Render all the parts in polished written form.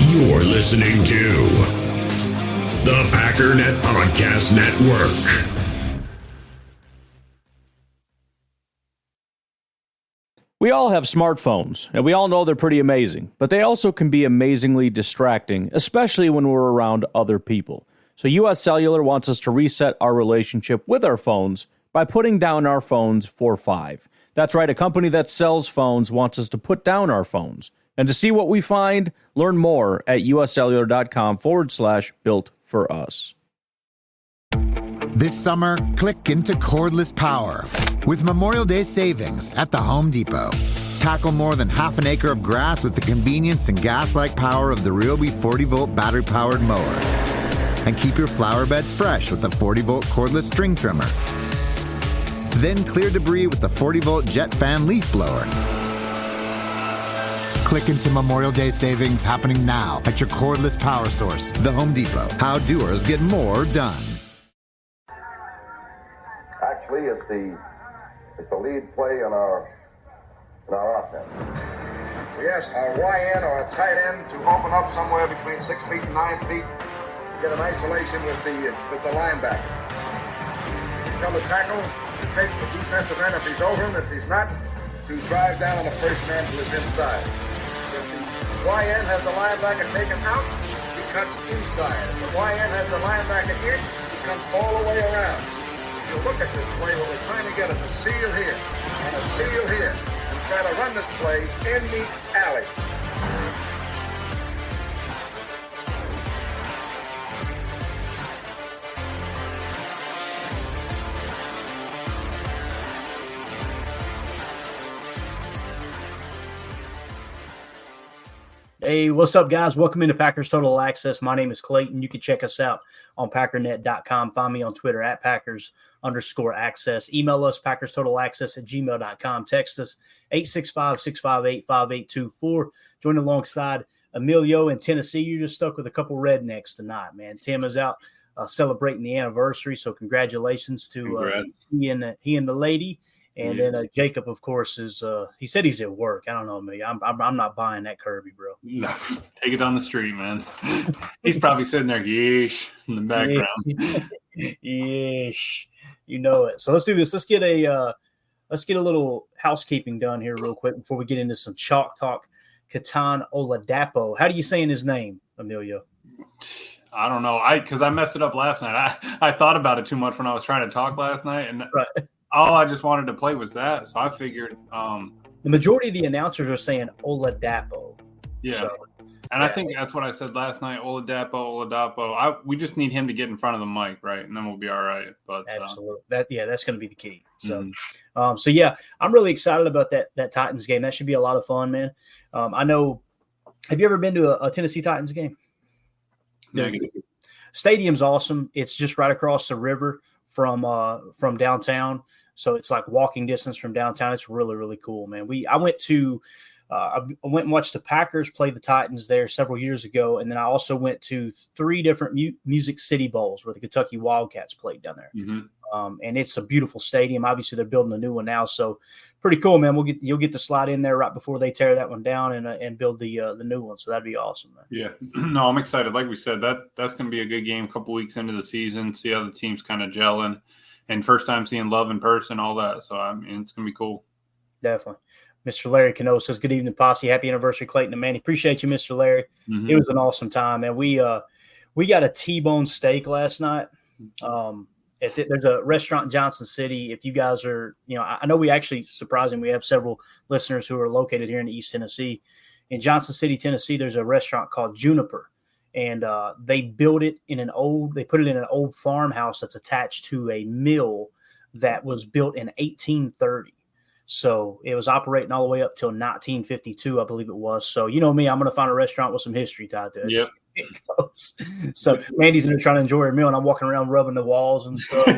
You're listening to the Packernet Podcast Network. We all have smartphones, and we all know they're pretty amazing, but they also can be amazingly distracting, especially when we're around other people. So US Cellular wants us to reset our relationship with our phones by putting down our phones for $5. That's right, a company that sells phones wants us to put down our phones. And to see what we find, learn more at uscellular.com/built for us. This summer, click into cordless power with Memorial Day savings at the Home Depot. Tackle more than half an acre of grass with the convenience and gas-like power of the Ryobi 40-volt battery-powered mower. And keep your flower beds fresh with the 40-volt cordless string trimmer. Then clear debris with the 40-volt jet fan leaf blower. Click into Memorial Day savings happening now at your cordless power source, the Home Depot. How doers get more done. Actually, it's the lead play in our offense. We ask our YN or a tight end to open up somewhere between 6 feet and 9 feet to get an isolation with the linebacker. Tell the tackle to take the defensive end if he's over him. If he's not, to drive down on the first man to his inside. If the YN has the linebacker taken out, he cuts inside. If the YN has the linebacker in, he comes all the way around. If you look at this play, what we're trying to get is a seal here and a seal here and try to run this play in the alley. Hey, what's up, guys? Welcome into Packers Total Access. My name is Clayton. You can check us out on packernet.com. Find me on Twitter at Packers_access. Email us, PackersTotalAccess@gmail.com. Text us, 865-658-5824. Join alongside Emilio in Tennessee. You're just stuck with a couple rednecks tonight, man. Tim is out celebrating the anniversary, so congratulations to he and the lady. And yes. Then Jacob, of course, is he said he's at work. I don't know, me. I'm not buying that Kirby, bro. No, take it down the street, man. He's probably sitting there, yeesh, in the background. Yeesh, you know it. So let's do this. Let's get a little housekeeping done here real quick before we get into some chalk talk. Kitan Oladapo. How do you saying his name, Emilio? I don't know. Because I messed it up last night. I thought about it too much when I was trying to talk last night, and. Right. All I just wanted to play was that, so I figured. The majority of the announcers are saying Oladapo. Yeah, so, and I think that's what I said last night. Oladapo. We just need him to get in front of the mic, right, and then we'll be all right. But absolutely, that's going to be the key. So, so yeah, I'm really excited about that Titans game. That should be a lot of fun, man. I know. Have you ever been to a Tennessee Titans game? Negative. Stadium's awesome. It's just right across the river from downtown. So it's like walking distance from downtown. It's really, really cool, man. I went and watched the Packers play the Titans there several years ago. And then I also went to 3 different Music City Bowls where the Kentucky Wildcats played down there. Mm-hmm. And it's a beautiful stadium. Obviously they're building a new one now. So pretty cool, man. You'll get to slide in there right before they tear that one down and build the new one. So that'd be awesome, man. Yeah, no, I'm excited. Like we said, that's going to be a good game. A couple weeks into the season, see how the team's kind of gelling. And first time seeing Love in person, all that. So, I mean, it's going to be cool. Definitely. Mr. Larry Cano says, good evening, Posse. Happy anniversary, Clayton and Manny. Appreciate you, Mr. Larry. Mm-hmm. It was an awesome time, man. We got a T-bone steak last night. There's a restaurant in Johnson City. If you guys are, I know we actually, surprising, we have several listeners who are located here in East Tennessee. In Johnson City, Tennessee, there's a restaurant called Juniper. And they put it in an old farmhouse that's attached to a mill that was built in 1830. So it was operating all the way up till 1952, I believe it was. So you know me, I'm going to find a restaurant with some history tied to it. Yep. So Mandy's in there trying to enjoy her meal, and I'm walking around rubbing the walls and stuff.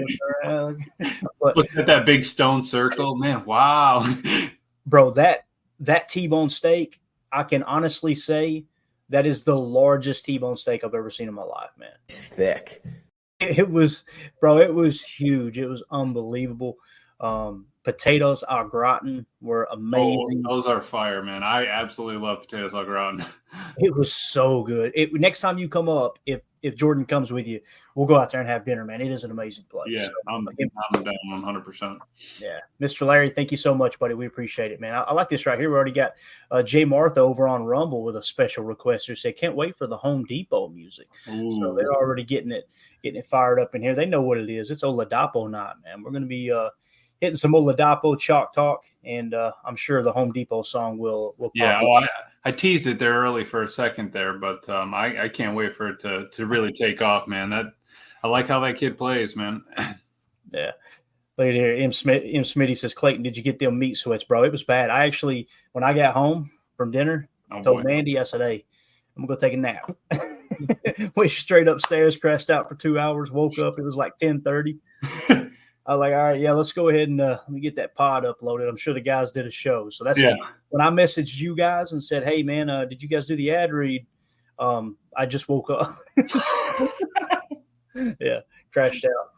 What's that big stone circle? Man, wow. Bro, that T-bone steak, I can honestly say, that is the largest T-bone steak I've ever seen in my life, man. Thick. It was huge. It was unbelievable. Potatoes au gratin were amazing. Oh, those are fire, man. I absolutely love potatoes au gratin. It was so good. Next time you come up, if Jordan comes with you, we'll go out there and have dinner, man. It is an amazing place. Yeah, So, I'm down 100%. Yeah. Mr. Larry, thank you so much, buddy. We appreciate it, man. I like this right here. We already got Jay Martha over on Rumble with a special request who said, can't wait for the Home Depot music. Ooh. So they're already getting it fired up in here. They know what it is. It's Oladapo night, man. We're going to be hitting some Oladapo chalk talk, and I'm sure the Home Depot song will pop yeah, up. well, I teased it there early for a second there, but I can't wait for it to really take off, man. I like how that kid plays, man. Yeah. Look at here. M. Smitty says, Clayton, did you get them meat sweats, bro? It was bad. I actually, when I got home from dinner, told Mandy, I said, hey, I'm going to go take a nap. Went straight upstairs, crashed out for 2 hours, woke up. It was like 10:30. I was like, all right, yeah, let's go ahead and let me get that pod uploaded. I'm sure the guys did a show. So that's when I messaged you guys and said, hey, man, did you guys do the ad read? I just woke up. Yeah, crashed out.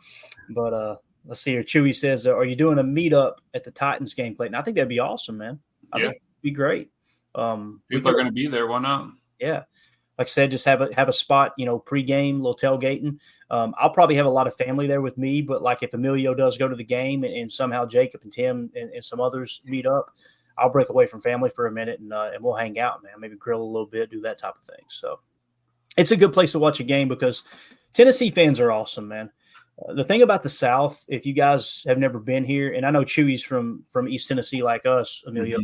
But let's see here. Chewy says, are you doing a meetup at the Titans game, Clayton? I think that'd be awesome, man. I think it'd be great. People are going to be there. Why not? Yeah. Like I said, just have a spot, pregame, little tailgating. I'll probably have a lot of family there with me, but like if Emilio does go to the game and somehow Jacob and Tim and some others meet up, I'll break away from family for a minute and we'll hang out, man. Maybe grill a little bit, do that type of thing. So it's a good place to watch a game because Tennessee fans are awesome, man. The thing about the South, if you guys have never been here, and I know Chewy's from East Tennessee like us, Emilio,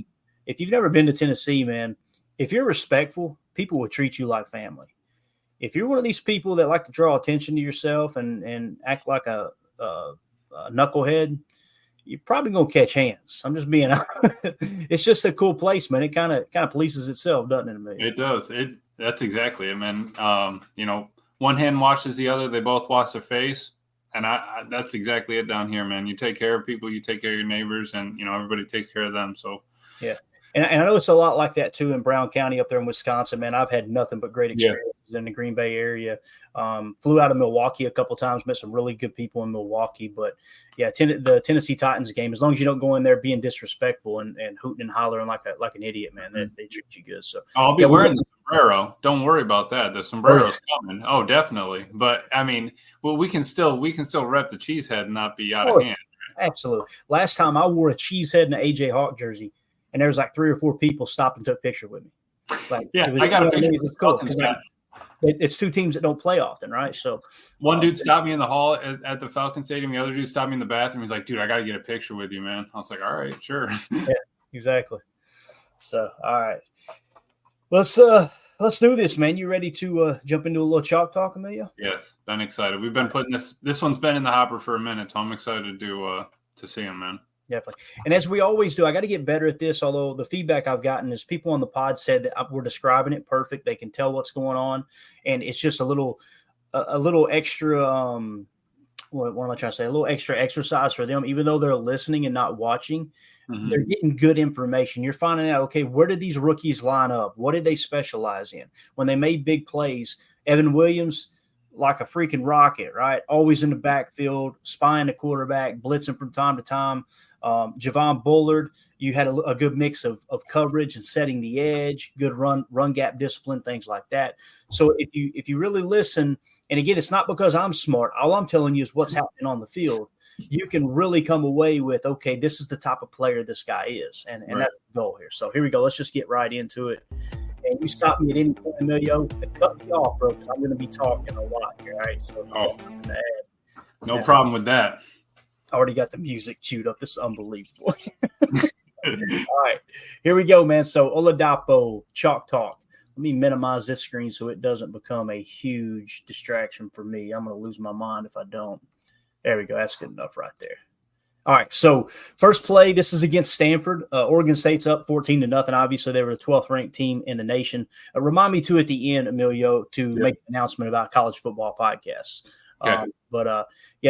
if you've never been to Tennessee, man, if you're respectful, people will treat you like family. If you're one of these people that like to draw attention to yourself and act like a knucklehead, you're probably gonna catch hands. I'm just being honest. It's just a cool place, man. It kind of polices itself, doesn't it, Emilio? It does. That's exactly it, man. One hand washes the other. They both wash their face. And I that's exactly it down here, man. You take care of people, you take care of your neighbors, and, everybody takes care of them. So, yeah. And I know it's a lot like that, too, in Brown County up there in Wisconsin, man. I've had nothing but great experiences in the Green Bay area. Flew out of Milwaukee a couple times, met some really good people in Milwaukee. But, yeah, the Tennessee Titans game, as long as you don't go in there being disrespectful and hooting and hollering like an idiot, man, they treat you good. So I'll be wearing the sombrero. Don't worry about that. The sombrero's coming. Oh, definitely. But, I mean, we can still rep the cheesehead and not be out of hand. Absolutely. Last time I wore a cheesehead and an A.J. Hawk jersey, and there was like 3 or 4 people stopped and took a picture with me. Like, I got a picture. Cool, it's 2 teams that don't play often, right? So one dude stopped me in the hall at the Falcon Stadium. The other dude stopped me in the bathroom. He's like, dude, I got to get a picture with you, man. I was like, all right, sure. Yeah, exactly. So, all right. Let's do this, man. You ready to jump into a little chalk talk, Amelia? Yes, been excited. We've been putting this one's been in the hopper for a minute, so I'm excited to see him, man. Definitely. And as we always do, I got to get better at this, although the feedback I've gotten is people on the pod said that we're describing it perfect. They can tell what's going on. And it's just a little extra, what am I trying to say? A little extra exercise for them, even though they're listening and not watching. Mm-hmm. They're getting good information. You're finding out, okay, where did these rookies line up? What did they specialize in? When they made big plays, Evan Williams, like a freaking rocket, right? Always in the backfield, spying the quarterback, blitzing from time to time. Javon Bullard, you had a good mix of coverage and setting the edge, good run gap discipline, things like that. So if you really listen, and again, it's not because I'm smart. All I'm telling you is what's happening on the field. You can really come away with, okay, this is the type of player this guy is. And right. That's the goal here. So here we go. Let's just get right into it. And you stop me at any point, Emilio, cut me off, bro, because I'm going to be talking a lot here, all right? So no problem with that. I already got the music queued up. This is unbelievable. All right, here we go, man. So Oladapo, chalk talk. Let me minimize this screen so it doesn't become a huge distraction for me. I'm going to lose my mind if I don't. There we go. That's good enough right there. All right, so first play, this is against Stanford. Oregon State's up 14-0. Obviously, they were the 12th ranked team in the nation. Remind me to at the end, Emilio, to make an announcement about college football podcasts. Okay.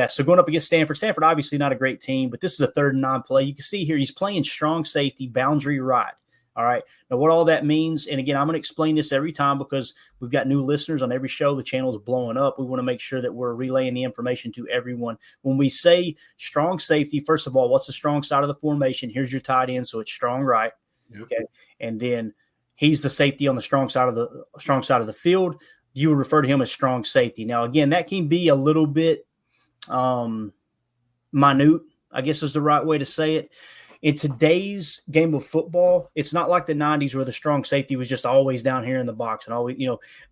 So going up against Stanford. Stanford, obviously not a great team, but this is a 3rd and 9 play. You can see here he's playing strong safety, boundary right. All right. Now, what all that means, and again, I'm going to explain this every time because we've got new listeners on every show. The channel is blowing up. We want to make sure that we're relaying the information to everyone. When we say strong safety, first of all, what's the strong side of the formation? Here's your tight end, so it's strong right. Yep. Okay. And then he's the safety on the strong side of the field. You would refer to him as strong safety. Now, again, that can be a little bit minute, I guess is the right way to say it. In today's game of football, it's not like the 90s where the strong safety was just always down here in the box and always,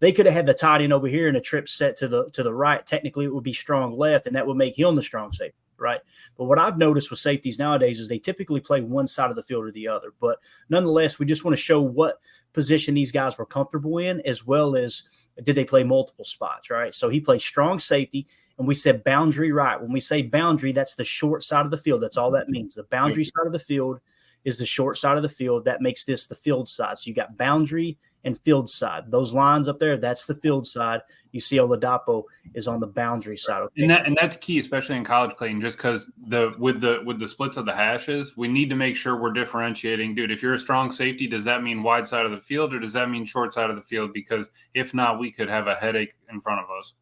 they could have had the tight end over here and a trip set to the right. Technically, it would be strong left, and that would make him the strong safety, right? But what I've noticed with safeties nowadays is they typically play one side of the field or the other. But nonetheless, we just want to show what position these guys were comfortable in, as well as did they play multiple spots, right? So he played strong safety. And we said boundary right. When we say boundary, that's the short side of the field. That's all that means. The boundary side of the field is the short side of the field. That makes this the field side. So you got boundary and field side. Those lines up there, that's the field side. You see Oladapo is on the boundary side. Okay? And that's key, especially in college, Clayton, just because with the splits of the hashes, we need to make sure we're differentiating. Dude, if you're a strong safety, does that mean wide side of the field or does that mean short side of the field? Because if not, we could have a headache in front of us.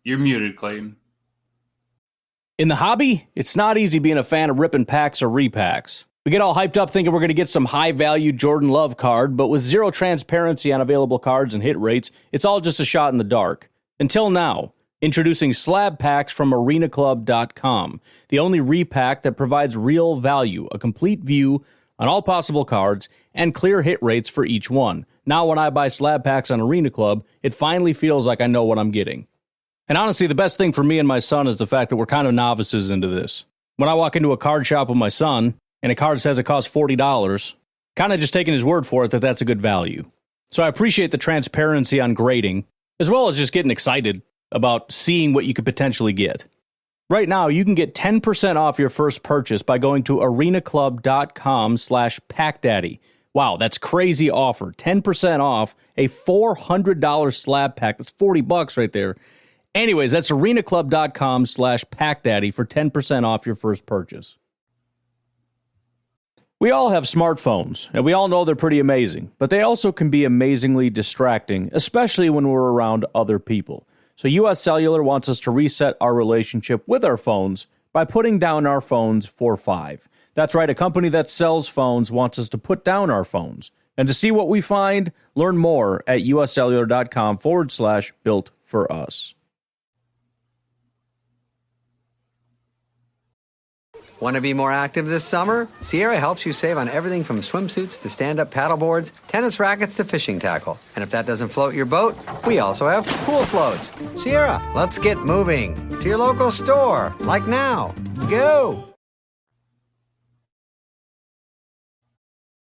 You're muted, Clayton. In the hobby, it's not easy being a fan of ripping packs or repacks. We get all hyped up thinking we're going to get some high-value Jordan Love card, but with zero transparency on available cards and hit rates, it's all just a shot in the dark. Until now, introducing slab packs from arenaclub.com, the only repack that provides real value, a complete view on all possible cards, and clear hit rates for each one. Now when I buy slab packs on Arena Club, it finally feels like I know what I'm getting. And honestly, the best thing for me and my son is the fact that we're kind of novices into this. When I walk into a card shop with my son, and a card says it costs $40, kind of just taking his word for it that that's a good value. So I appreciate the transparency on grading, as well as just getting excited about seeing what you could potentially get. Right now, you can get 10% off your first purchase by going to arenaclub.com/packdaddy. Wow, that's crazy offer. 10% off a $400 slab pack. That's $40 right there. Anyways, that's arenaclub.com/packdaddy for 10% off your first purchase. We all have smartphones, and we all know they're pretty amazing, but they also can be amazingly distracting, especially when we're around other people. So US Cellular wants us to reset our relationship with our phones by putting down our phones for $5. That's right, a company that sells phones wants us to put down our phones. And to see what we find, learn more at uscellular.com/built for us. Want to be more active this summer? Sierra helps you save on everything from swimsuits to stand-up paddleboards, tennis rackets to fishing tackle. And if that doesn't float your boat, we also have pool floats. Sierra, let's get moving. To your local store, like now. Go!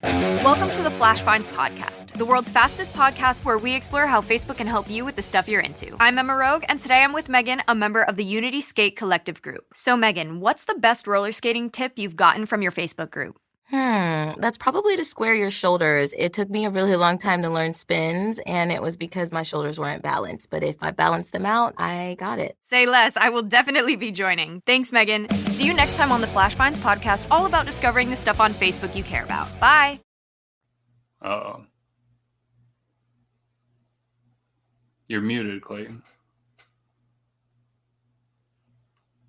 Welcome to the Flash Finds podcast, the world's fastest podcast where we explore how Facebook can help you with the stuff you're into. I'm Emma Rogue, and today I'm with Megan, a member of the Unity Skate Collective group. So Megan, what's the best roller skating tip you've gotten from your Facebook group? That's probably to square your shoulders. It took me a really long time to learn spins, and it was because my shoulders weren't balanced. But if I balanced them out, I got it. Say less. I will definitely be joining. Thanks, Megan. See you next time on the Flash Finds podcast, all about discovering the stuff on Facebook you care about. Bye. Uh-oh. You're muted, Clayton.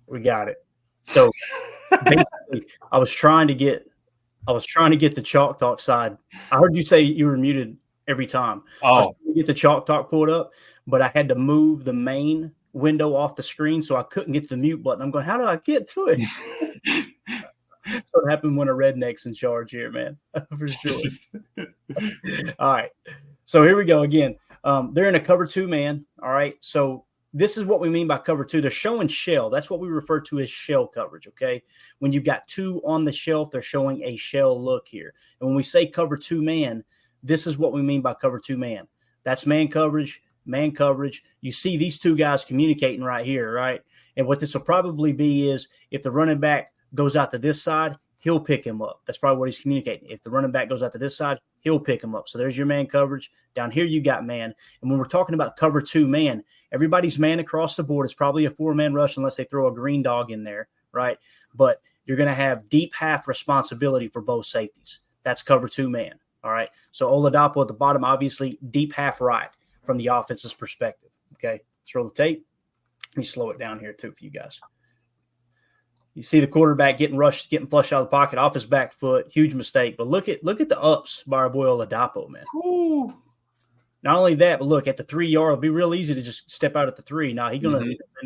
We got it. So basically, I was trying to get the Chalk Talk side. I heard you say you were muted every time. I was trying to get the Chalk Talk pulled up, but I had to move the main window off the screen, so I couldn't get to the mute button. I'm going, how do I get to it? That's what happened when a redneck's in charge here, man. For sure. All right. So here we go again. They're in a cover 2 man. All right. So this is what we mean by cover 2. They're showing shell. That's what we refer to as shell coverage. Okay. When you've got 2 on the shelf, they're showing a shell look here. And when we say cover 2 man, this is what we mean by cover 2 man. That's man coverage. You see these 2 guys communicating right here, right? And what this will probably be is if the running back goes out to this side, he'll pick him up. That's probably what he's communicating. If the running back goes out to this side, he'll pick him up. So there's your man coverage. Down here, you got man. And when we're talking about cover 2 man, everybody's man across the board is probably a 4-man rush unless they throw a green dog in there, right? But you're going to have deep half responsibility for both safeties. That's cover 2 man, all right? So Oladapo at the bottom, obviously deep half right from the offense's perspective, okay? Let's roll the tape. Let me slow it down here too for you guys. You see the quarterback getting rushed, getting flushed out of the pocket off his back foot. Huge mistake. But look at the ups by our boy Oladapo, man. Ooh. Not only that, but look, at the 3-yard, it'll be real easy to just step out at the 3. Now,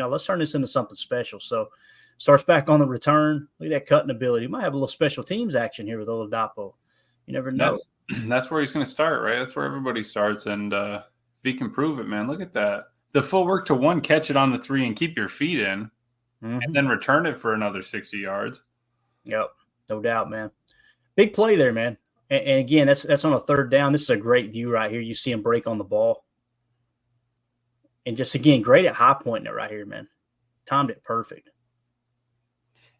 let's turn this into something special. So, starts back on the return. Look at that cutting ability. He might have a little special teams action here with Oladapo. You never know. That's where he's going to start, right? That's where everybody starts. And if he can prove it, man, look at that. The footwork to 1, catch it on the 3 and keep your feet in. And then return it for another 60 yards. Yep, no doubt, man. Big play there, man. And again, that's on a 3rd down. This is a great view right here. You see him break on the ball. And just, again, great at high pointing it right here, man. Timed it perfect.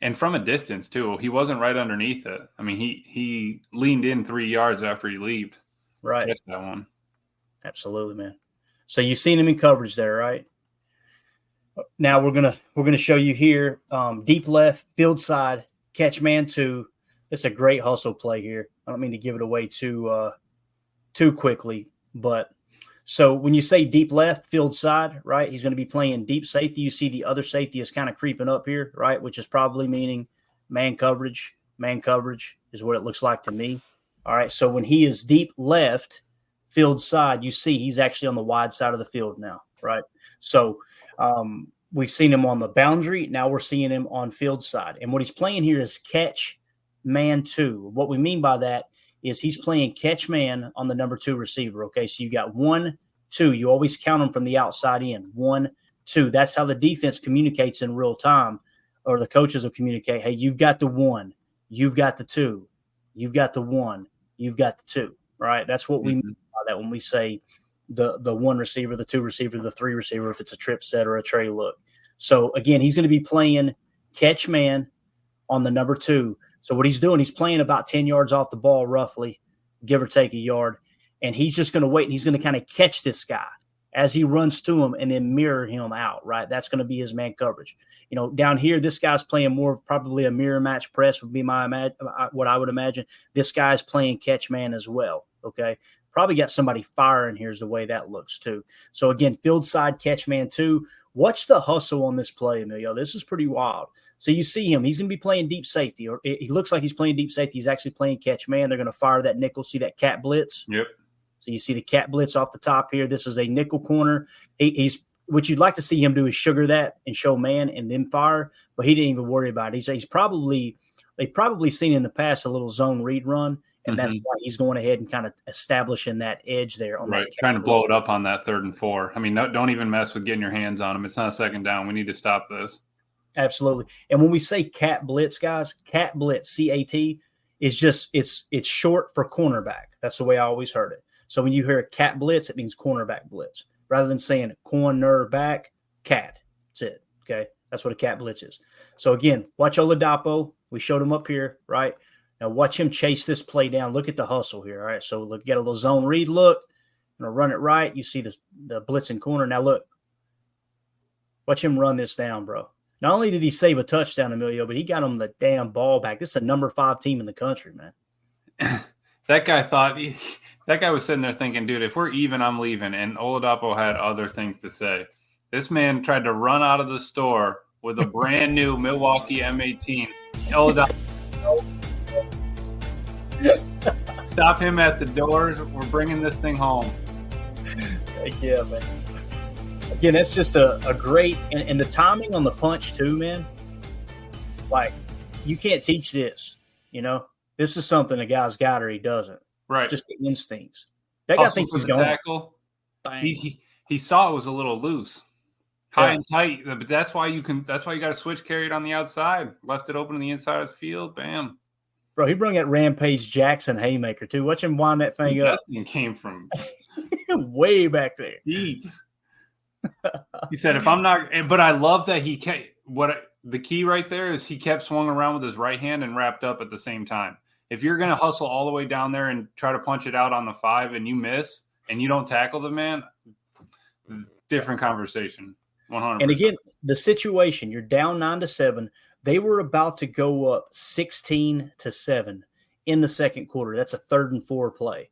And from a distance, too. He wasn't right underneath it. I mean, he leaned in 3 yards after he leaped. Right. Catch that one. Absolutely, man. So you've seen him in coverage there, right? Now we're gonna show you here, deep left, field side, catch man 2. It's a great hustle play here. I don't mean to give it away too quickly, but so when you say deep left, field side, right, he's going to be playing deep safety. You see the other safety is kind of creeping up here, right, which is probably meaning man coverage. Man coverage is what it looks like to me. All right, so when he is deep left, field side, you see he's actually on the wide side of the field now, right? So we've seen him on the boundary. Now we're seeing him on field side. And what he's playing here is catch man 2. What we mean by that is he's playing catch man on the number 2 receiver. Okay, so you got 1, 2. You always count them from the outside in. 1, 2. That's how the defense communicates in real time, or the coaches will communicate. Hey, you've got the 1. You've got the 2. You've got the 1. You've got the 2. Right? That's what we mean by that when we say the 1 receiver, the 2 receiver, the 3 receiver, if it's a trip set or a tray look. So, again, he's going to be playing catch man on the number 2. So what he's doing, he's playing about 10 yards off the ball, roughly, give or take a yard. And he's just going to wait, and he's going to kind of catch this guy as he runs to him and then mirror him out, right? That's going to be his man coverage. You know, down here, this guy's playing more of probably a mirror match press would be what I would imagine. This guy's playing catch man as well, okay? Probably got somebody firing here is the way that looks too. So, again, field side catch man 2. Watch the hustle on this play, Emilio. This is pretty wild. So you see him. He's going to be playing deep safety. Or he looks like he's playing deep safety. He's actually playing catch man. They're going to fire that nickel. See that cat blitz? Yep. So you see the cat blitz off the top here. This is a nickel corner. He's what you'd like to see him do is sugar that and show man and then fire, but he didn't even worry about it. They've probably seen in the past a little zone read run, and that's why he's going ahead and kind of establishing that edge there on that. Trying to blow it up on that 3rd and 4. I mean, don't even mess with getting your hands on him. It's not a 2nd down. We need to stop this. Absolutely. And when we say cat blitz, guys, cat blitz, CAT, is just it's short for cornerback. That's the way I always heard it. So when you hear cat blitz, it means cornerback blitz. Rather than saying cornerback, cat. That's it. Okay. That's what a cat blitz is. So again, watch Oladapo. We showed him up here, right? Now watch him chase this play down. Look at the hustle here. All right. So look, get a little zone read look. I'm gonna run it right. You see the blitzing corner. Now look. Watch him run this down, bro. Not only did he save a touchdown, Emilio, but he got him the damn ball back. This is a number 5 team in the country, man. That guy was sitting there thinking, dude, if we're even, I'm leaving. And Oladapo had other things to say. This man tried to run out of the store with a brand new Milwaukee M18. Oladapo, stop him at the doors. We're bringing this thing home. Heck yeah, man. Again, that's just a great – and the timing on the punch too, man. Like, you can't teach this, you know. This is something a guy's got or he doesn't. Right. Just the instincts. That guy thinks he's going. Tackle. He saw it was a little loose. High and tight. But that's why you got to switch carry it on the outside. Left it open on the inside of the field. Bam. Bro, he brought that Rampage Jackson haymaker too. Watch him wind that thing up. That came from way back there. Deep. He said, if I'm not – but I love that he kept – the key right there is he kept swung around with his right hand and wrapped up at the same time. If you're going to hustle all the way down there and try to punch it out on the 5 and you miss and you don't tackle the man, different conversation. 100%. And again, the situation, you're down 9-7. They were about to go up 16-7 in the second quarter. That's a 3rd and 4 play.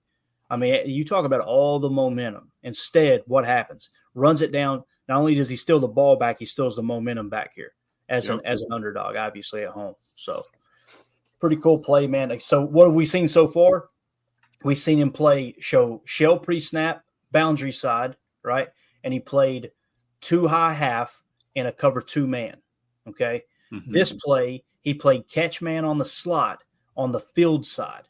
I mean, you talk about all the momentum. Instead, what happens? Runs it down. Not only does he steal the ball back, he steals the momentum back here as an underdog, obviously, at home. So, pretty cool play, man. So, what have we seen so far? We've seen him show shell pre-snap, boundary side, right? And he played 2 high half in a cover 2 man, okay? Mm-hmm. This play, he played catch man on the slot on the field side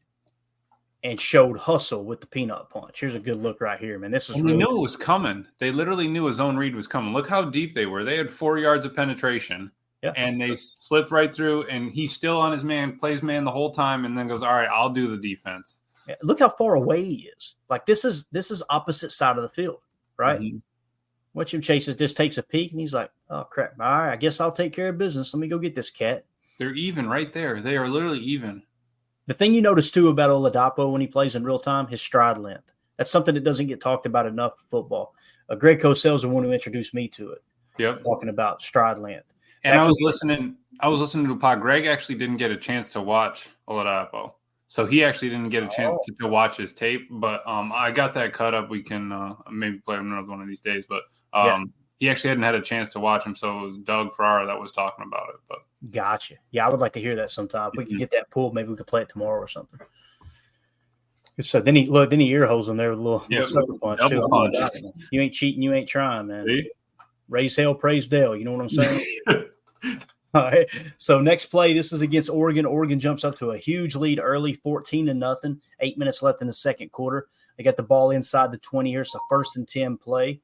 and showed hustle with the peanut punch. Here's a good look right here, man. This is really. They knew it was coming. They literally knew a zone read was coming. Look how deep they were. They had 4 yards of penetration, and they slipped right through, and he's still on his man, plays man the whole time, and then goes, all right, I'll do the defense. Yeah, look how far away he is. Like, this is opposite side of the field, right? Mm-hmm. Watch him chases this, takes a peek, and he's like, oh, crap. All right, I guess I'll take care of business. Let me go get this cat. They're even right there. They are literally even. The thing you notice, too, about Oladapo when he plays in real time, his stride length. That's something that doesn't get talked about enough in football. Greg Cosell is the one who introduced me to it. Yep. Talking about stride length. And I was listening to a pod. Greg actually didn't get a chance to watch Oladapo. So he actually didn't get a chance to watch his tape. But I got that cut up. We can maybe play another one of these days. But he actually hadn't had a chance to watch him. So it was Doug Ferrara that was talking about it. But gotcha. Yeah, I would like to hear that sometime. If we could get that pulled, maybe we could play it tomorrow or something. So then he ear holes in there with a little sucker punch too. Punch. You ain't cheating, you ain't trying, man. See? Raise hell, praise Dale. You know what I'm saying? All right. So next play, this is against Oregon. Oregon jumps up to a huge lead early, 14-0. 8 minutes left in the second quarter. They got the ball inside the 20 here. So 1st and 10 play.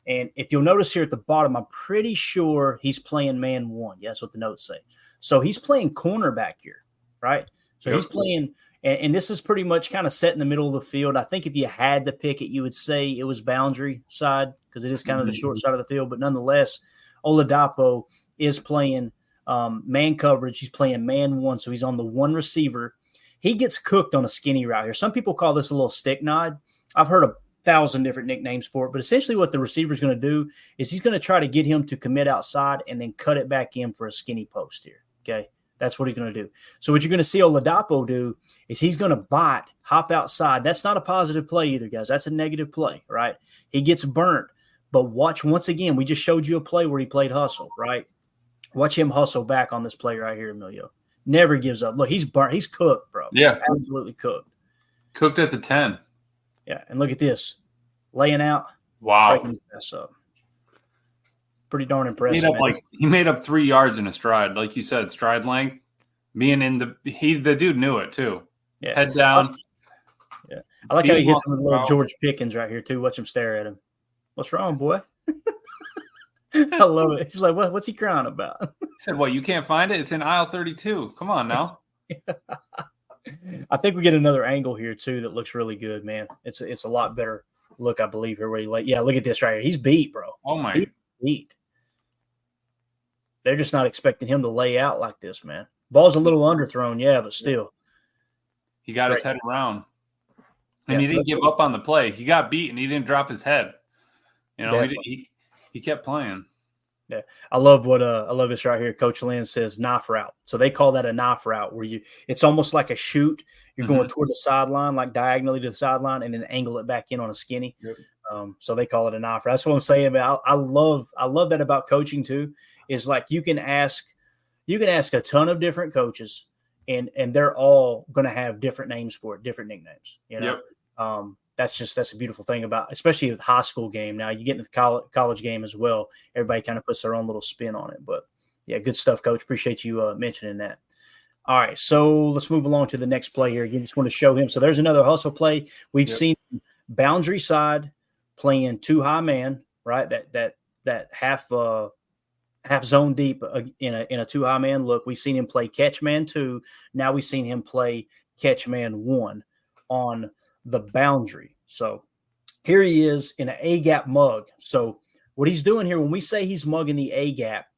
And if you'll notice here at the bottom, I'm pretty sure he's playing man 1. Yeah, that's what the notes say. So he's playing cornerback here, right? So he's playing, and this is pretty much kind of set in the middle of the field. I think if you had to pick it, you would say it was boundary side because it is kind of the short side of the field. But nonetheless, Oladapo is playing man coverage. He's playing man 1, so he's on the 1 receiver. He gets cooked on a skinny route here. Some people call this a little stick nod. I've heard 1,000 different nicknames for it, but essentially what the receiver is going to do is he's going to try to get him to commit outside and then cut it back in for a skinny post here. Okay, that's what he's going to do. So what you're going to see Oladapo do is he's going to bite, hop outside. That's not a positive play either, guys. That's a negative play, right? He gets burnt, but watch once again. We just showed you a play where he played hustle, right? Watch him hustle back on this play right here, Emilio. Never gives up. Look, he's burnt. He's cooked, bro. Yeah, absolutely cooked. Cooked at the 10. Yeah, and look at this. Laying out. Wow. That's up. Pretty darn impressive. He made up 3 yards in a stride. Like you said, stride length. Being in the dude knew it too. Yeah. Head down. Yeah. I like how he hits him with little George Pickens right here too. Watch him stare at him. What's wrong, boy? I love it. He's like, what's he crying about? He said, "What? You can't find it? It's in aisle 32. Come on now." I think we get another angle here too that looks really good, man. It's a lot better look, I believe, here where he look at this right here. He's beat, bro. Oh my, he's beat. They're just not expecting him to lay out like this, man. Ball's a little underthrown, yeah, but still. He got his head around. And he didn't give up on the play. He got beat and he didn't drop his head. You know, he kept playing. Yeah. I love this right here. Coach Lynn says knife route. So they call that a knife route where it's almost like a shoot. You're going toward the sideline, like diagonally to the sideline, and then angle it back in on a skinny. Yep. So they call it a knife route. That's what I'm saying. But I love that about coaching too, is like you can ask a ton of different coaches and they're all going to have different names for it, different nicknames, you know? Yep. That's a beautiful thing about, especially with high school game. Now you get into the college game as well. Everybody kind of puts their own little spin on it, but yeah, good stuff, Coach. Appreciate you mentioning that. All right. So let's move along to the next play here. You just want to show him. So there's another hustle play. We've seen boundary side playing 2 high man, right? That half zone deep in a 2 high man look. We've seen him play catch man 2. Now we've seen him play catch man 1 on the boundary. So here he is in an A-gap mug. So what he's doing here, when we say he's mugging the A-gap,